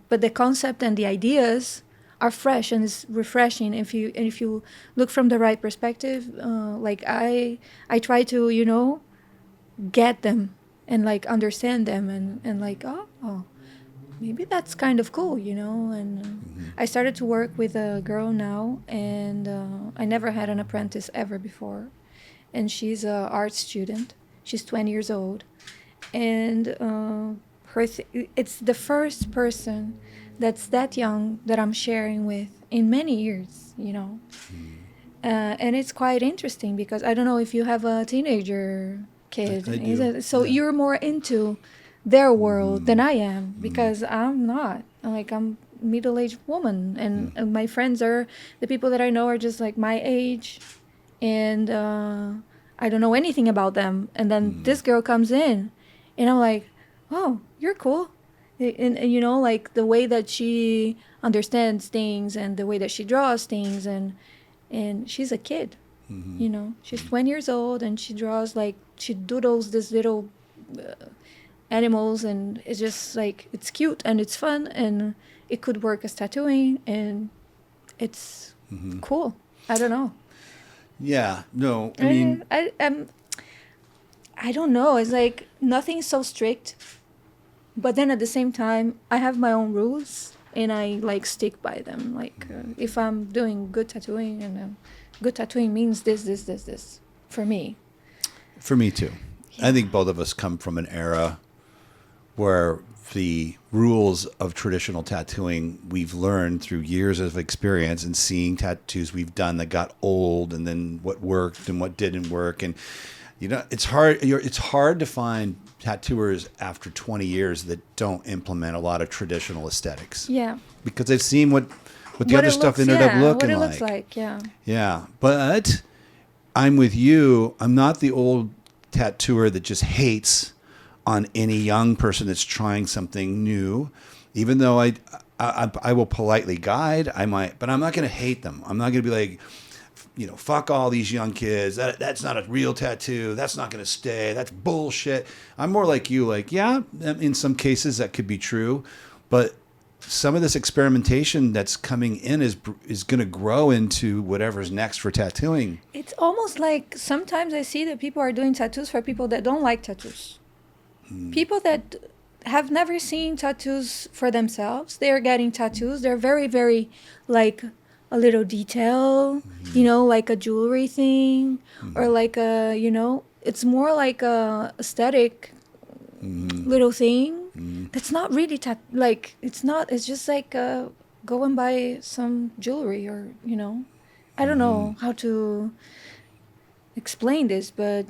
the concept and the ideas are fresh and it's refreshing if you look from the right perspective. Like I try to, you know, get them and like understand them, and like, oh, maybe that's kind of cool, you know. And I started to work with a girl now, and I never had an apprentice ever before, and she's an art student. She's 20 years old, and it's the first person that's that young that I'm sharing with in many years, you know. And it's quite interesting, because I don't know if you have a teenager kid. I do. So Yeah. you're more into their world than I am, because I'm not. Like, I'm a middle-aged woman, and my friends are, the people that I know are just like my age, and I don't know anything about them. And then this girl comes in, and I'm like, oh, you're cool. And you know, like the way that she understands things and the way that she draws things, and she's a kid, you know, she's 20 years old, and she draws, like, she doodles this little animals, and it's just like, it's cute and it's fun, and it could work as tattooing, and it's cool. I don't know. Yeah, no, I mean, I don't know. It's like nothing's so strict, but then at the same time, I have my own rules, and I like stick by them. Like if I'm doing good tattooing, and good tattooing means this for me. for me too. I think both of us come from an era where the rules of traditional tattooing we've learned through years of experience and seeing tattoos we've done that got old, and then what worked and what didn't work. And you know, it's hard to find tattooers after 20 years that don't implement a lot of traditional aesthetics. Yeah. Because they've seen what the other stuff ended up looking what it like. looks like, yeah. Yeah, but I'm with you. I'm not the old tattooer that just hates on any young person that's trying something new. Even though I will politely guide, I might, but I'm not going to hate them. I'm not going to be like, you know, fuck all these young kids. That's not a real tattoo. That's not going to stay. That's bullshit. I'm more like you. Like, yeah, in some cases that could be true, but some of this experimentation that's coming in is going to grow into whatever's next for tattooing. It's almost like sometimes I see that people are doing tattoos for people that don't like tattoos. People that have never seen tattoos for themselves, they are getting tattoos. They're very, very like a little detail, you know, like a jewelry thing, or like a, you know, it's more like a aesthetic little thing. that's not really like it's not. It's just like go and buy some jewelry, or I don't know how to explain this, but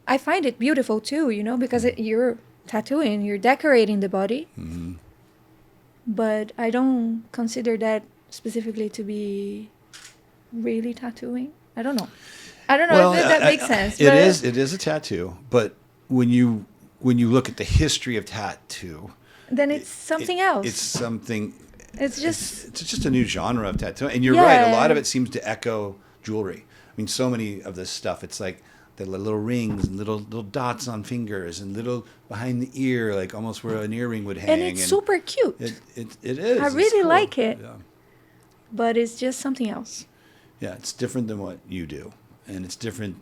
I find it beautiful too. Because you're tattooing, you're decorating the body. But I don't consider that specifically to be really tattooing. I don't know. Well, if that makes sense. It is. It is a tattoo, but when you look at the history of tattoo, then it's something else. It's something. It's just It's just a new genre of tattoo, and you're Yeah. right. A lot of it seems to echo jewelry. I mean, so many of this stuff. It's like the little rings and little dots on fingers and little behind the ear, like almost where an earring would hang. and it's super cute. It is. I It's really cool. like it. Yeah. But it's just something else. Yeah, it's different than what you do, and it's different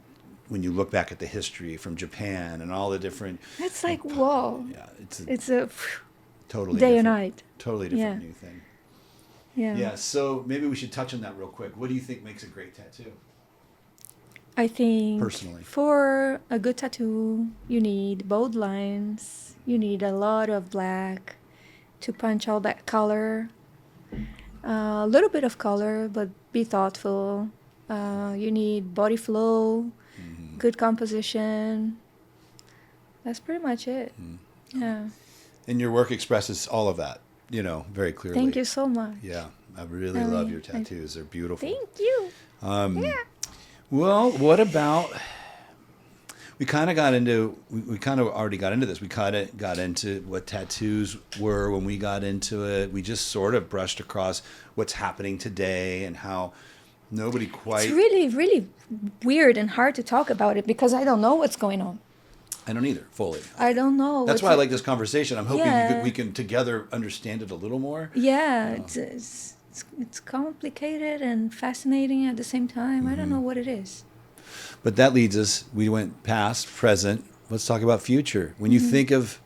when you look back at the history from Japan and all the different. It's like whoa. Yeah, It's a totally day and different, night. totally different Yeah. new thing. Yeah. Yeah, so maybe we should touch on that real quick. What do you think makes a great tattoo? I think Personally. for a good tattoo, you need bold lines. You need a lot of black to punch all that color. A little bit of color, but be thoughtful. You need body flow, good composition. That's pretty much it. Yeah. And your work expresses all of that, very clearly. Thank you so much. Yeah, I really love your tattoos. They're beautiful. Thank you. Well, what about? We kind of got into. We kind of already got into this. We kind of got into what tattoos were when we got into it. We just sort of brushed across what's happening today and how nobody quite. It's really, really weird and hard to talk about it because I don't know what's going on. I don't either fully. I don't know. That's why I like this conversation. I'm hoping Yeah. we can together understand it a little more. Yeah, it's complicated and fascinating at the same time. I don't know what it is. But that leads us. We went past, present. Let's talk about future. When you think of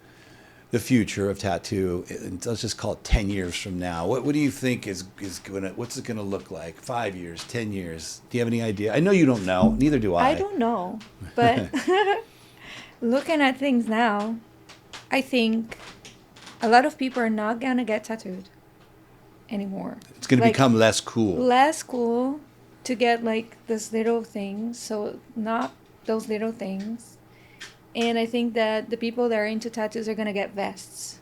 the future of tattoo, let's just call it 10 years from now. What do you think is gonna? What's it gonna look like? 5 years, 10 years? Do you have any idea? I know you don't know. Neither do I. I don't know, but looking at things now, I think a lot of people are not gonna get tattooed anymore. It's gonna Like, become less cool. less cool to get like this little things, so not those little things. And I think that the people that are into tattoos are gonna get vests,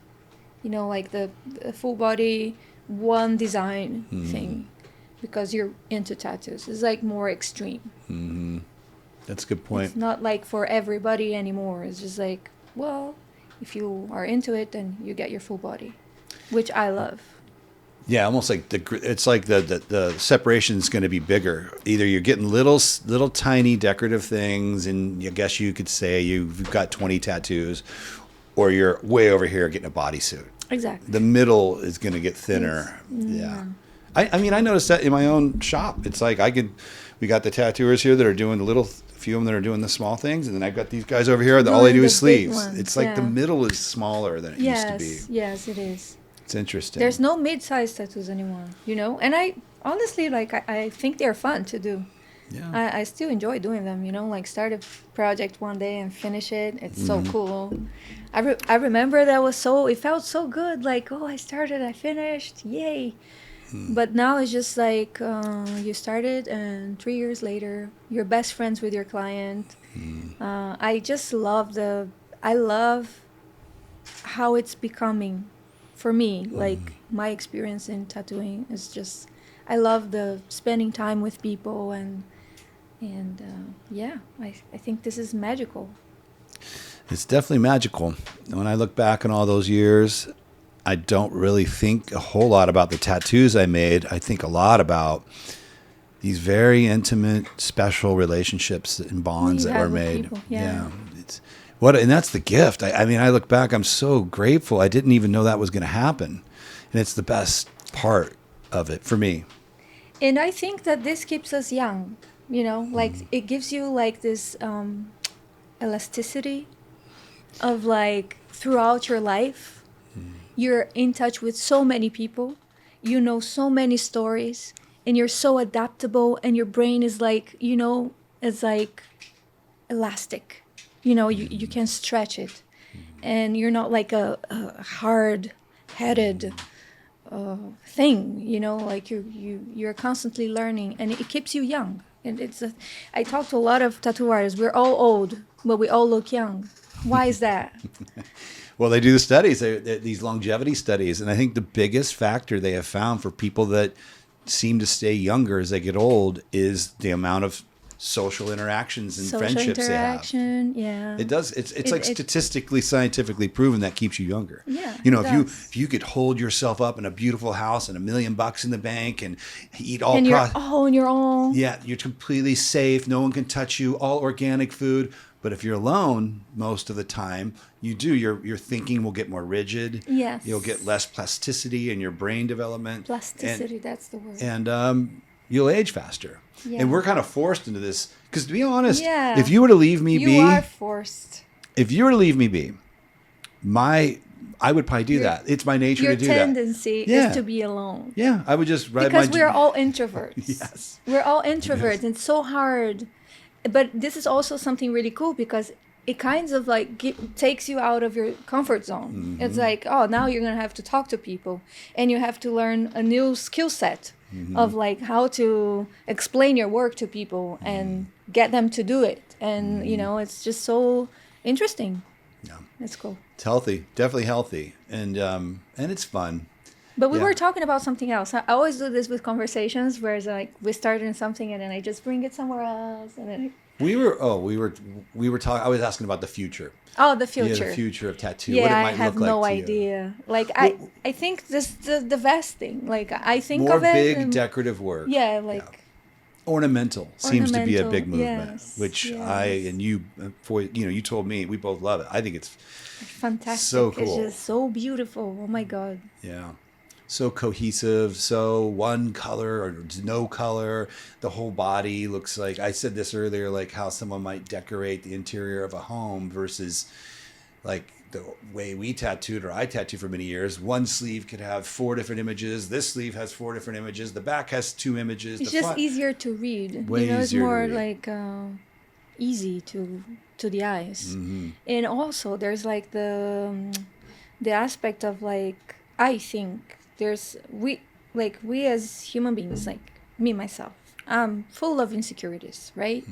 like the full body one design thing, because you're into tattoos. It's like more extreme. That's a good point. It's not like for everybody anymore. It's just like, well, if you are into it, then you get your full body, which I love. Yeah, almost like it's like the separation is going to be bigger. Either you're getting little tiny decorative things, and I guess you could say you've got 20 tattoos, or you're way over here getting a bodysuit. Exactly. The middle is going to get thinner. Yeah. I mean, I noticed that in my own shop. It's like we got the tattooers here that are doing a few of them that are doing the small things, and then I've got these guys over here that all they do Doing is the big sleeves. ones, It's like the yeah. middle is smaller than it used to be. Yes, it is. It's interesting. There's no mid-size tattoos anymore, and I honestly I think they're fun to do. Yeah. I still enjoy doing them, like start a project one day and finish it. It's so cool. I remember it felt so good, like, oh, I started, I finished, yay. But now it's just like you started and 3 years later you're best friends with your client. I just love I love how it's becoming for me. Like my experience in tattooing is just, I love the spending time with people and I think this is magical. It's definitely magical. When I look back on all those years, I don't really think a whole lot about the tattoos I made. I think a lot about these very intimate, special relationships and bonds You that were have with made. people, yeah. And that's the gift. I mean, I look back, I'm so grateful. I didn't even know that was going to happen. And it's the best part of it for me. And I think that this keeps us young, like it gives you like this elasticity of like throughout your life. You're in touch with so many people, so many stories, and you're so adaptable, and your brain is like, it's like elastic. You can stretch it. and you're not like a hard-headed thing, you know, like you're constantly learning, and it keeps you young. And I talk to a lot of tattoo artists. We're all old, but we all look young. Why is that? Well, they do the studies, these longevity studies, and I think the biggest factor they have found for people that seem to stay younger as they get old is the amount of social interactions and Social friendships interaction, yeah. they have. It does. It's like statistically, scientifically proven that keeps you younger. Yeah, You know, it if you could hold yourself up in a beautiful house and $1 million in the bank and eat all and you're all on your own. yeah, you're completely safe. No one can touch you. All organic food. But if you're alone most of the time, your thinking will get more rigid. Yes. You'll get less plasticity in your brain development. Plasticity, that's the word. And you'll age faster. Yeah. And we're kind of forced into this because, to be honest, Yeah. if you were to leave me be, You are forced. if you were to leave me be, I would probably do that. It's my nature Your to do that. tendency Yeah. is to be alone. Yeah, I would just ride Because my. we're all introverts. Yes. We're all introverts. And it's so hard. But this is also something really cool because it kind of like takes you out of your comfort zone. Mm-hmm. It's like, oh, now you're going to have to talk to people. And you have to learn a new skill set Mm-hmm. of like how to explain your work to people and get them to do it. And, you know, it's just so interesting. Yeah. It's cool. It's healthy, definitely healthy, and it's fun. But we Yeah. were talking about something else. I always do this with conversations where it's like we started in something and then I just bring it somewhere else. And then We were talking. I was asking about the future. the Yeah, future. the future of tattoo. Yeah, what it I might have look like no to you. idea. Like I think this the vast thing. Like I think More of it. big and- decorative work. Yeah, like Ornamental seems to be a big Ornamental, movement, yes, which yes. I and you, you told me we both love it. I think it's fantastic. So cool. It's just so beautiful. Oh my god. yeah, so cohesive, so one color or no color. The whole body looks like, I said this earlier, like how someone might decorate the interior of a home versus like the way we tattooed or I tattooed for many years. One sleeve could have 4 different images. This sleeve has 4 different images. The back has 2 images. It's the just front, easier to read. Way you know, it's easier to more read. like easy to the eyes. Mm-hmm. And also there's like the aspect of like I think there's we as human beings, like me myself, I'm full of insecurities, right?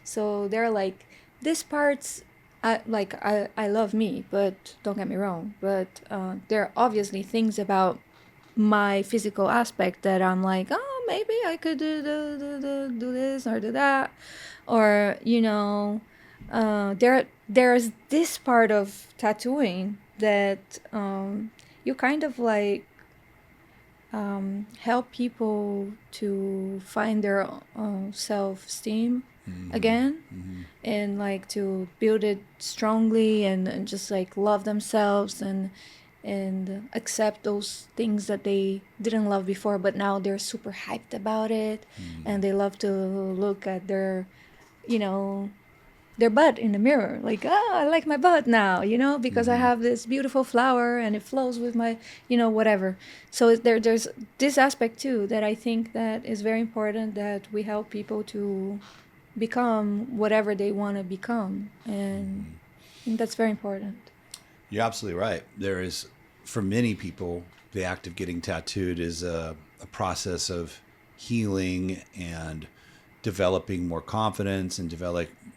So they're like these parts I love me, but don't get me wrong, but there are obviously things about my physical aspect that I'm like, oh, maybe I could do this or do that, or you know, there's this part of tattooing that you kind of like help people to find their self-esteem again, and like to build it strongly and just like love themselves and accept those things that they didn't love before, but now they're super hyped about it, and they love to look at their, you know, their butt in the mirror, like, oh, I like my butt now, you know, because I have this beautiful flower and it flows with my, you know, whatever. So there's this aspect too that I think that is very important, that we help people to become whatever they want to become, and I think that's very important. You're absolutely right. There is, for many people, the act of getting tattooed is a process of healing and developing more confidence and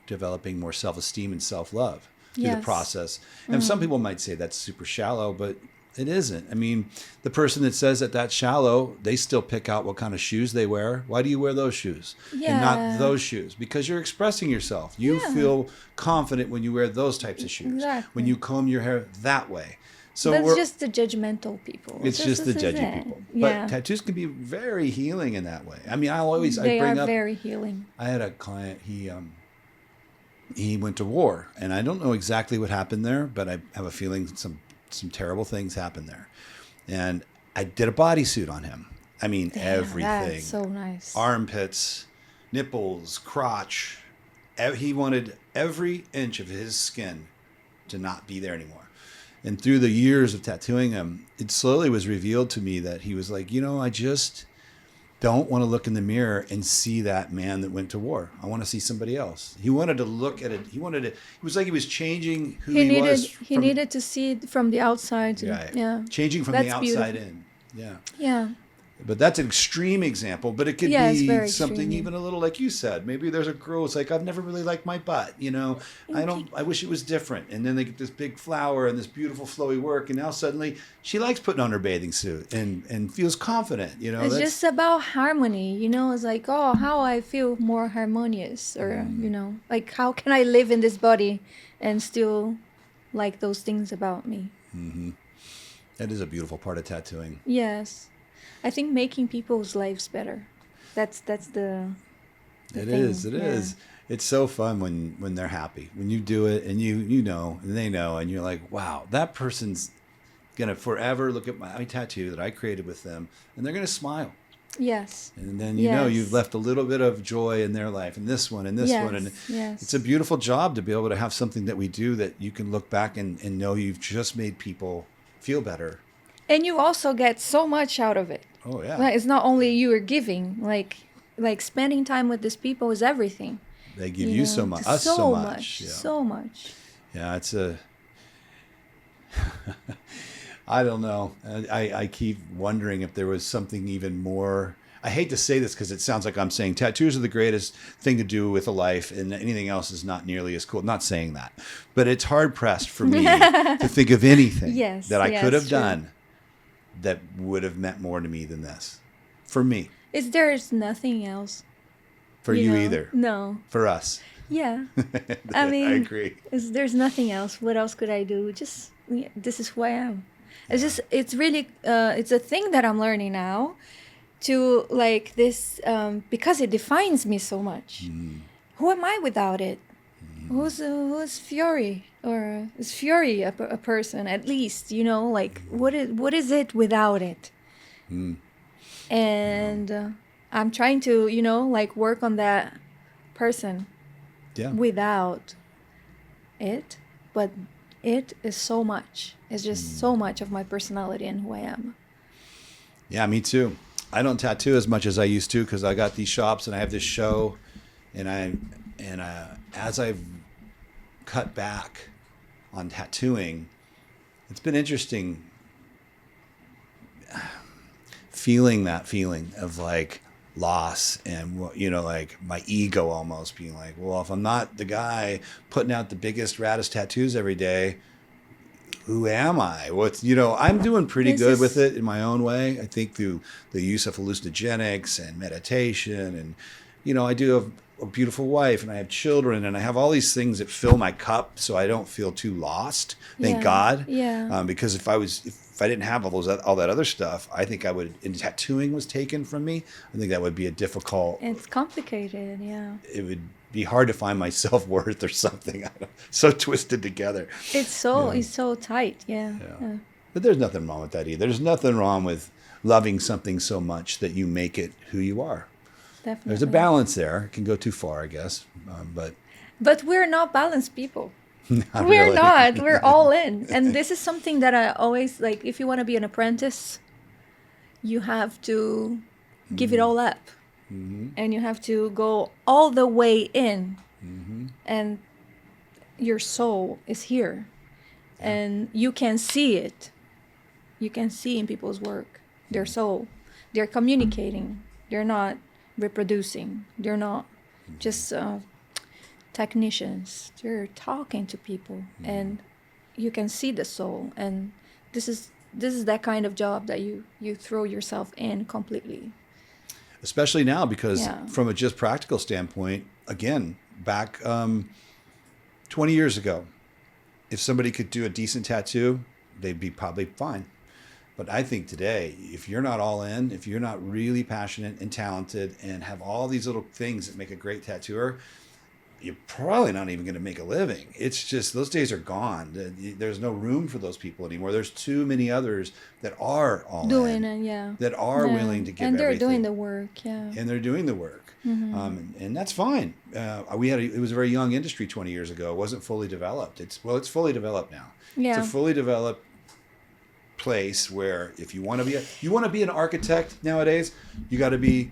developing more self-esteem and self-love through the Yes. process. And some people might say that's super shallow, but it isn't. I mean, the person that says that that's shallow, they still pick out what kind of shoes they wear. Why do you wear those shoes and Yeah. not those shoes? Because you're expressing yourself. You Yeah. feel confident when you wear those types of shoes. Exactly. When you comb your hair that way. So That's we're, just the judgmental people. it's just the this is judgy it. people. Yeah. But tattoos can be very healing in that way. I mean, I They bring are up. very healing. I had a client. He went to war, and I don't know exactly what happened there, but I have a feeling some terrible things happened there. And I did a bodysuit on him. I mean, Damn, everything. That's so nice. Armpits, nipples, crotch. He wanted every inch of his skin to not be there anymore. And through the years of tattooing him, it slowly was revealed to me that he was like, you know, don't want to look in the mirror and see that man that went to war. I want to see somebody else. He wanted to look at it. It was like he was changing who he was. He needed to see it from the outside. Right. Yeah. Changing from the outside in. Yeah. Yeah. But that's an extreme example. But it could it's be very something extreme. even a little like you said. Maybe there's a girl who's like, I've never really liked my butt. I wish it was different. And then they get this big flower and this beautiful flowy work. And now suddenly she likes putting on her bathing suit and feels confident. It's just about harmony. It's like, oh, how I feel more harmonious. Or, like how can I live in this body and still like those things about me. Mm-hmm. That is a beautiful part of tattooing. Yes. I think making people's lives better. That's the It thing. is. It's so fun when they're happy. When you do it and you know and they know and you're like, wow, that person's gonna forever look at my tattoo that I created with them and they're gonna smile. Yes. And then you've left a little bit of joy in their life and this one and this one. And it's a beautiful job to be able to have something that we do that you can look back and know you've just made people feel better. And you also get so much out of it. Oh yeah. Like, it's not only you are giving, like spending time with these people is everything. They give you so much, us so much. Yeah. So much. Yeah, it's I don't know. I keep wondering if there was something even more. I hate to say this because it sounds like I'm saying tattoos are the greatest thing to do with a life and anything else is not nearly as cool. Not saying that. But it's hard pressed for me to think of anything that I could have done that would have meant more to me than this. For me. There's nothing else. For you either. No. For us. Yeah. I mean, I agree. There's nothing else. What else could I do? Just, this is who I am. It's really, it's a thing that I'm learning now to like this, because it defines me so much. Mm. Who am I without it? Who's Fiori? Or is Fiori a person at least? Like what is it without it? Mm. And I'm trying to like work on that person without it, but it is so much. It's just so much of my personality and who I am. Yeah, me too. I don't tattoo as much as I used to because I got these shops and I have this show, and as I've cut back on tattooing, it's been interesting feeling that feeling of like loss and like my ego almost being like, well, if I'm not the guy putting out the biggest raddest tattoos every day, who am I? I'm doing pretty good with it in my own way. I think through the use of hallucinogenics and meditation and I do have a beautiful wife and I have children and I have all these things that fill my cup so I don't feel too lost. Thank God. Yeah. Because if I didn't have all that other stuff, I think and tattooing was taken from me. I think that would be a difficult. It's complicated. Yeah. It would be hard to find my self-worth or something. So twisted together. It's so tight. Yeah. But there's nothing wrong with that either. There's nothing wrong with loving something so much that you make it who you are. Definitely. There's a balance there. It can go too far, I guess. But we're not balanced people. We're not. We're all in. And this is something that I always like. If you want to be an apprentice, you have to give it all up. Mm-hmm. And you have to go all the way in. Mm-hmm. And your soul is here. Yeah. And you can see it. You can see in people's work their soul. They're communicating. They're not reproducing. They're not just technicians. They're talking to people, and you can see the soul. And this is that kind of job that you throw yourself in completely. Especially now, because from a just practical standpoint, again, back 20 years ago, if somebody could do a decent tattoo, they'd be probably fine. But I think today, if you're not all in, if you're not really passionate and talented and have all these little things that make a great tattooer, you're probably not even going to make a living. It's just, those days are gone. There's no room for those people anymore. There's too many others that are all doing in, it, that are willing to give and they're everything. doing the work, And they're doing the work. Mm-hmm. And that's fine. It was a very young industry 20 years ago. It wasn't fully developed. It's fully developed now. Yeah. It's a fully developed place where if you want to be an architect nowadays, you got to be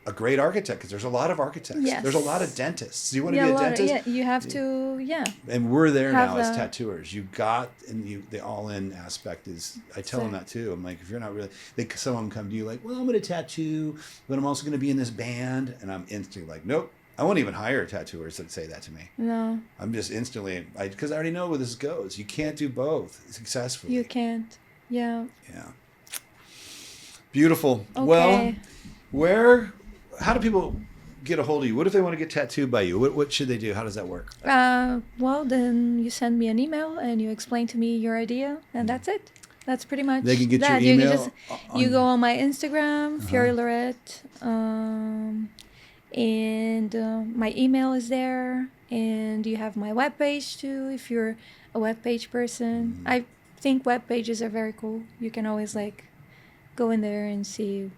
a great architect because there's a lot of architects. Yes. There's a lot of dentists. You want to Yeah, be a a lot of, dentist? yeah, you have to, yeah. And we're there Have now as a- tattooers. The all-in aspect is, I tell them that too. I'm like, if you're not really, some of them come to you like, well, I'm going to tattoo, but I'm also going to be in this band. And I'm instantly like, nope. I won't even hire tattooers that say that to me. No, I'm just instantly, because I already know where this goes. You can't do both successfully. you can't. Yeah. Yeah. Beautiful. Okay. Well, how do people get a hold of you? What if they want to get tattooed by you? What should they do? How does that work? Well, then you send me an email and you explain to me your idea, and that's it. That's pretty much They can get your that. email You on- go on my Instagram, Fiori Lorett, and my email is there, and you have my webpage too if you're a webpage person. I think web pages are very cool. You can always like go in there and see,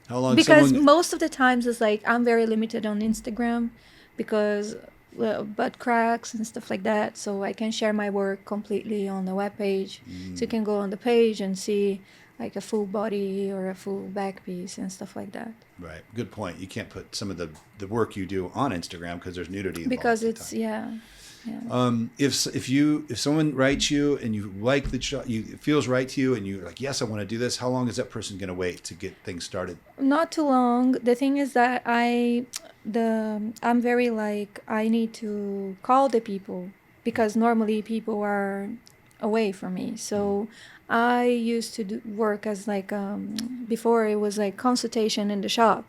How long? because most of the times it's like I'm very limited on Instagram because butt cracks and stuff like that, so I can share my work completely on the web page. So you can go on the page and see like a full body or a full back piece and stuff like that, Right. Good point. You can't put some of the work you do on Instagram because there's nudity involved. because at the it's time. yeah. If someone writes you and you like the shot, it feels right to you, and you're like, yes, I want to do this. How long is that person going to wait to get things started? Not too long. The thing is that I'm very like, I need to call the people because normally people are away from me. So I used to work as like before it was like consultation in the shop,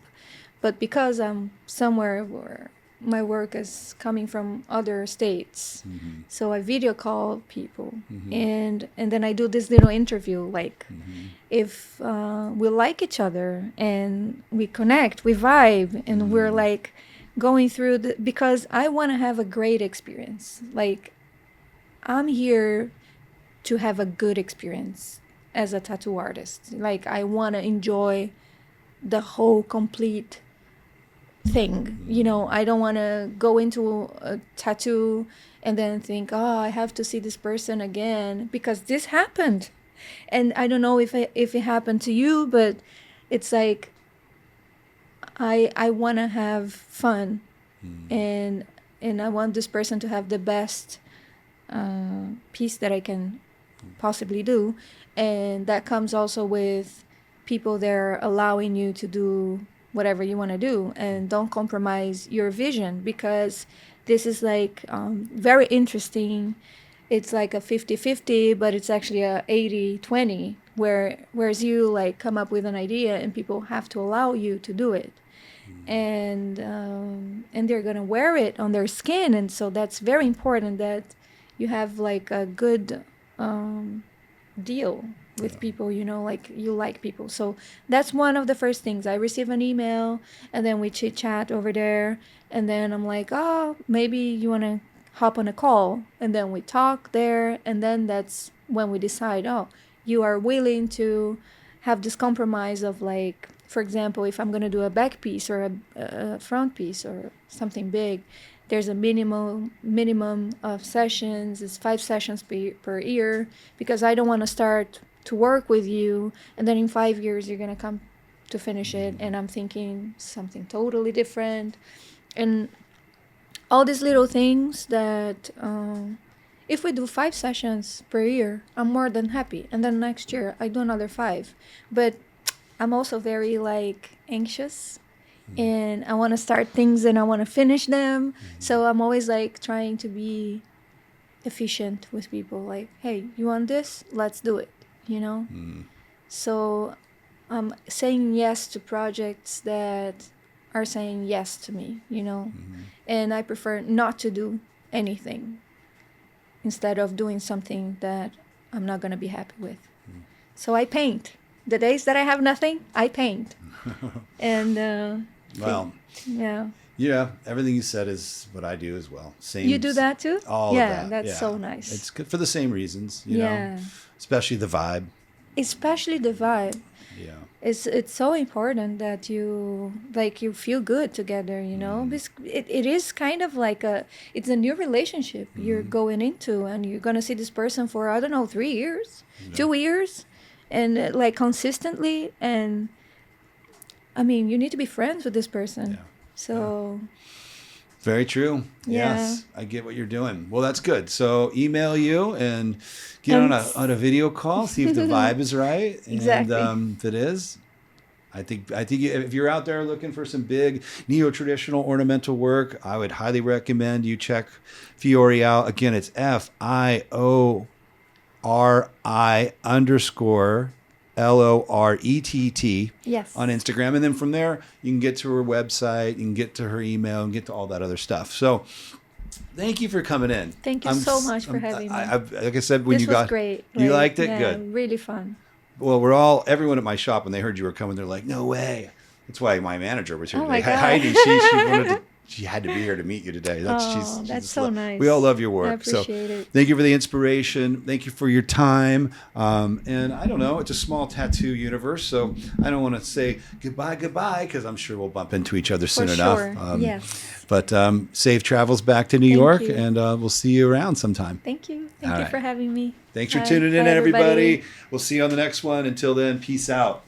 but because I'm somewhere where my work is coming from other states, so I video call people, and then I do this little interview like, if we like each other and we connect, we vibe, and we're like going through because I want to have a great experience. Like, I'm here to have a good experience as a tattoo artist. Like, I want to enjoy the whole complete thing. You know, I don't want to go into a tattoo and then think, oh, I have to see this person again because this happened. And I don't know if it happened to you, but it's like I want to have fun, and I want this person to have the best piece that I can possibly do, and that comes also with people there allowing you to do whatever you want to do and don't compromise your vision, because this is like very interesting. It's like a 50-50, but it's actually a 80-20, whereas you like come up with an idea and people have to allow you to do it, and they're gonna wear it on their skin, and so that's very important that you have like a good deal with people, you know, like you like people. So that's one of the first things. I receive an email and then we chit chat over there, and then I'm like, oh, maybe you want to hop on a call, and then we talk there, and then that's when we decide, oh, you are willing to have this compromise of like, for example, if I'm going to do a back piece or a front piece or something big, there's a minimum of sessions. It's 5 sessions per year, because I don't want to start to work with you and then in 5 years you're going to come to finish it and I'm thinking something totally different. And all these little things that if we do 5 sessions per year, I'm more than happy. And then next year I do another 5. But I'm also very like anxious, and I want to start things and I want to finish them. So I'm always like trying to be efficient with people. Like, hey, you want this? Let's do it, you know? So I'm saying yes to projects that are saying yes to me, you know? And I prefer not to do anything instead of doing something that I'm not going to be happy with. So I paint. The days that I have nothing, I paint. And Well, yeah. Everything you said is what I do as well. Same. You do that too? All yeah, of that. That's yeah. so nice. It's good for the same reasons, you know, especially the vibe. Especially the vibe. Yeah. It's so important that you feel good together, you know. It is kind of like it's a new relationship you're going into, and you're gonna see this person for, I don't know, 3 years, 2 years, and like consistently. And I mean, you need to be friends with this person. Yeah. So Very true. Yeah. Yes, I get what you're doing. Well, that's good. So email you and get on a video call, see if the vibe is right. Exactly. And if it is, I think if you're out there looking for some big neo-traditional ornamental work, I would highly recommend you check Fiori out. Again, it's FIORI_LORETT yes. on Instagram. And then from there, you can get to her website, you can get to her email, and get to all that other stuff. So thank you for coming in. Thank you so much for having me. Like I said, when This you was got great. you Like, liked it? yeah, Good. Really fun. Well, everyone at my shop, when they heard you were coming, they're like, no way. That's why my manager was here Oh today. my God. Heidi, she had to be here to meet you today. She's That's just so nice. We all love your I work. appreciate it. Thank you for the inspiration. Thank you for your time. And I don't know, it's a small tattoo universe, so I don't want to say goodbye, because I'm sure we'll bump into each other soon sure. enough. Yes. But safe travels back to New Thank York, you. and we'll see you around sometime. Thank you. All Thank you right. for having me. Thanks for Bye. tuning in, Bye, everybody. We'll see you on the next one. Until then, peace out.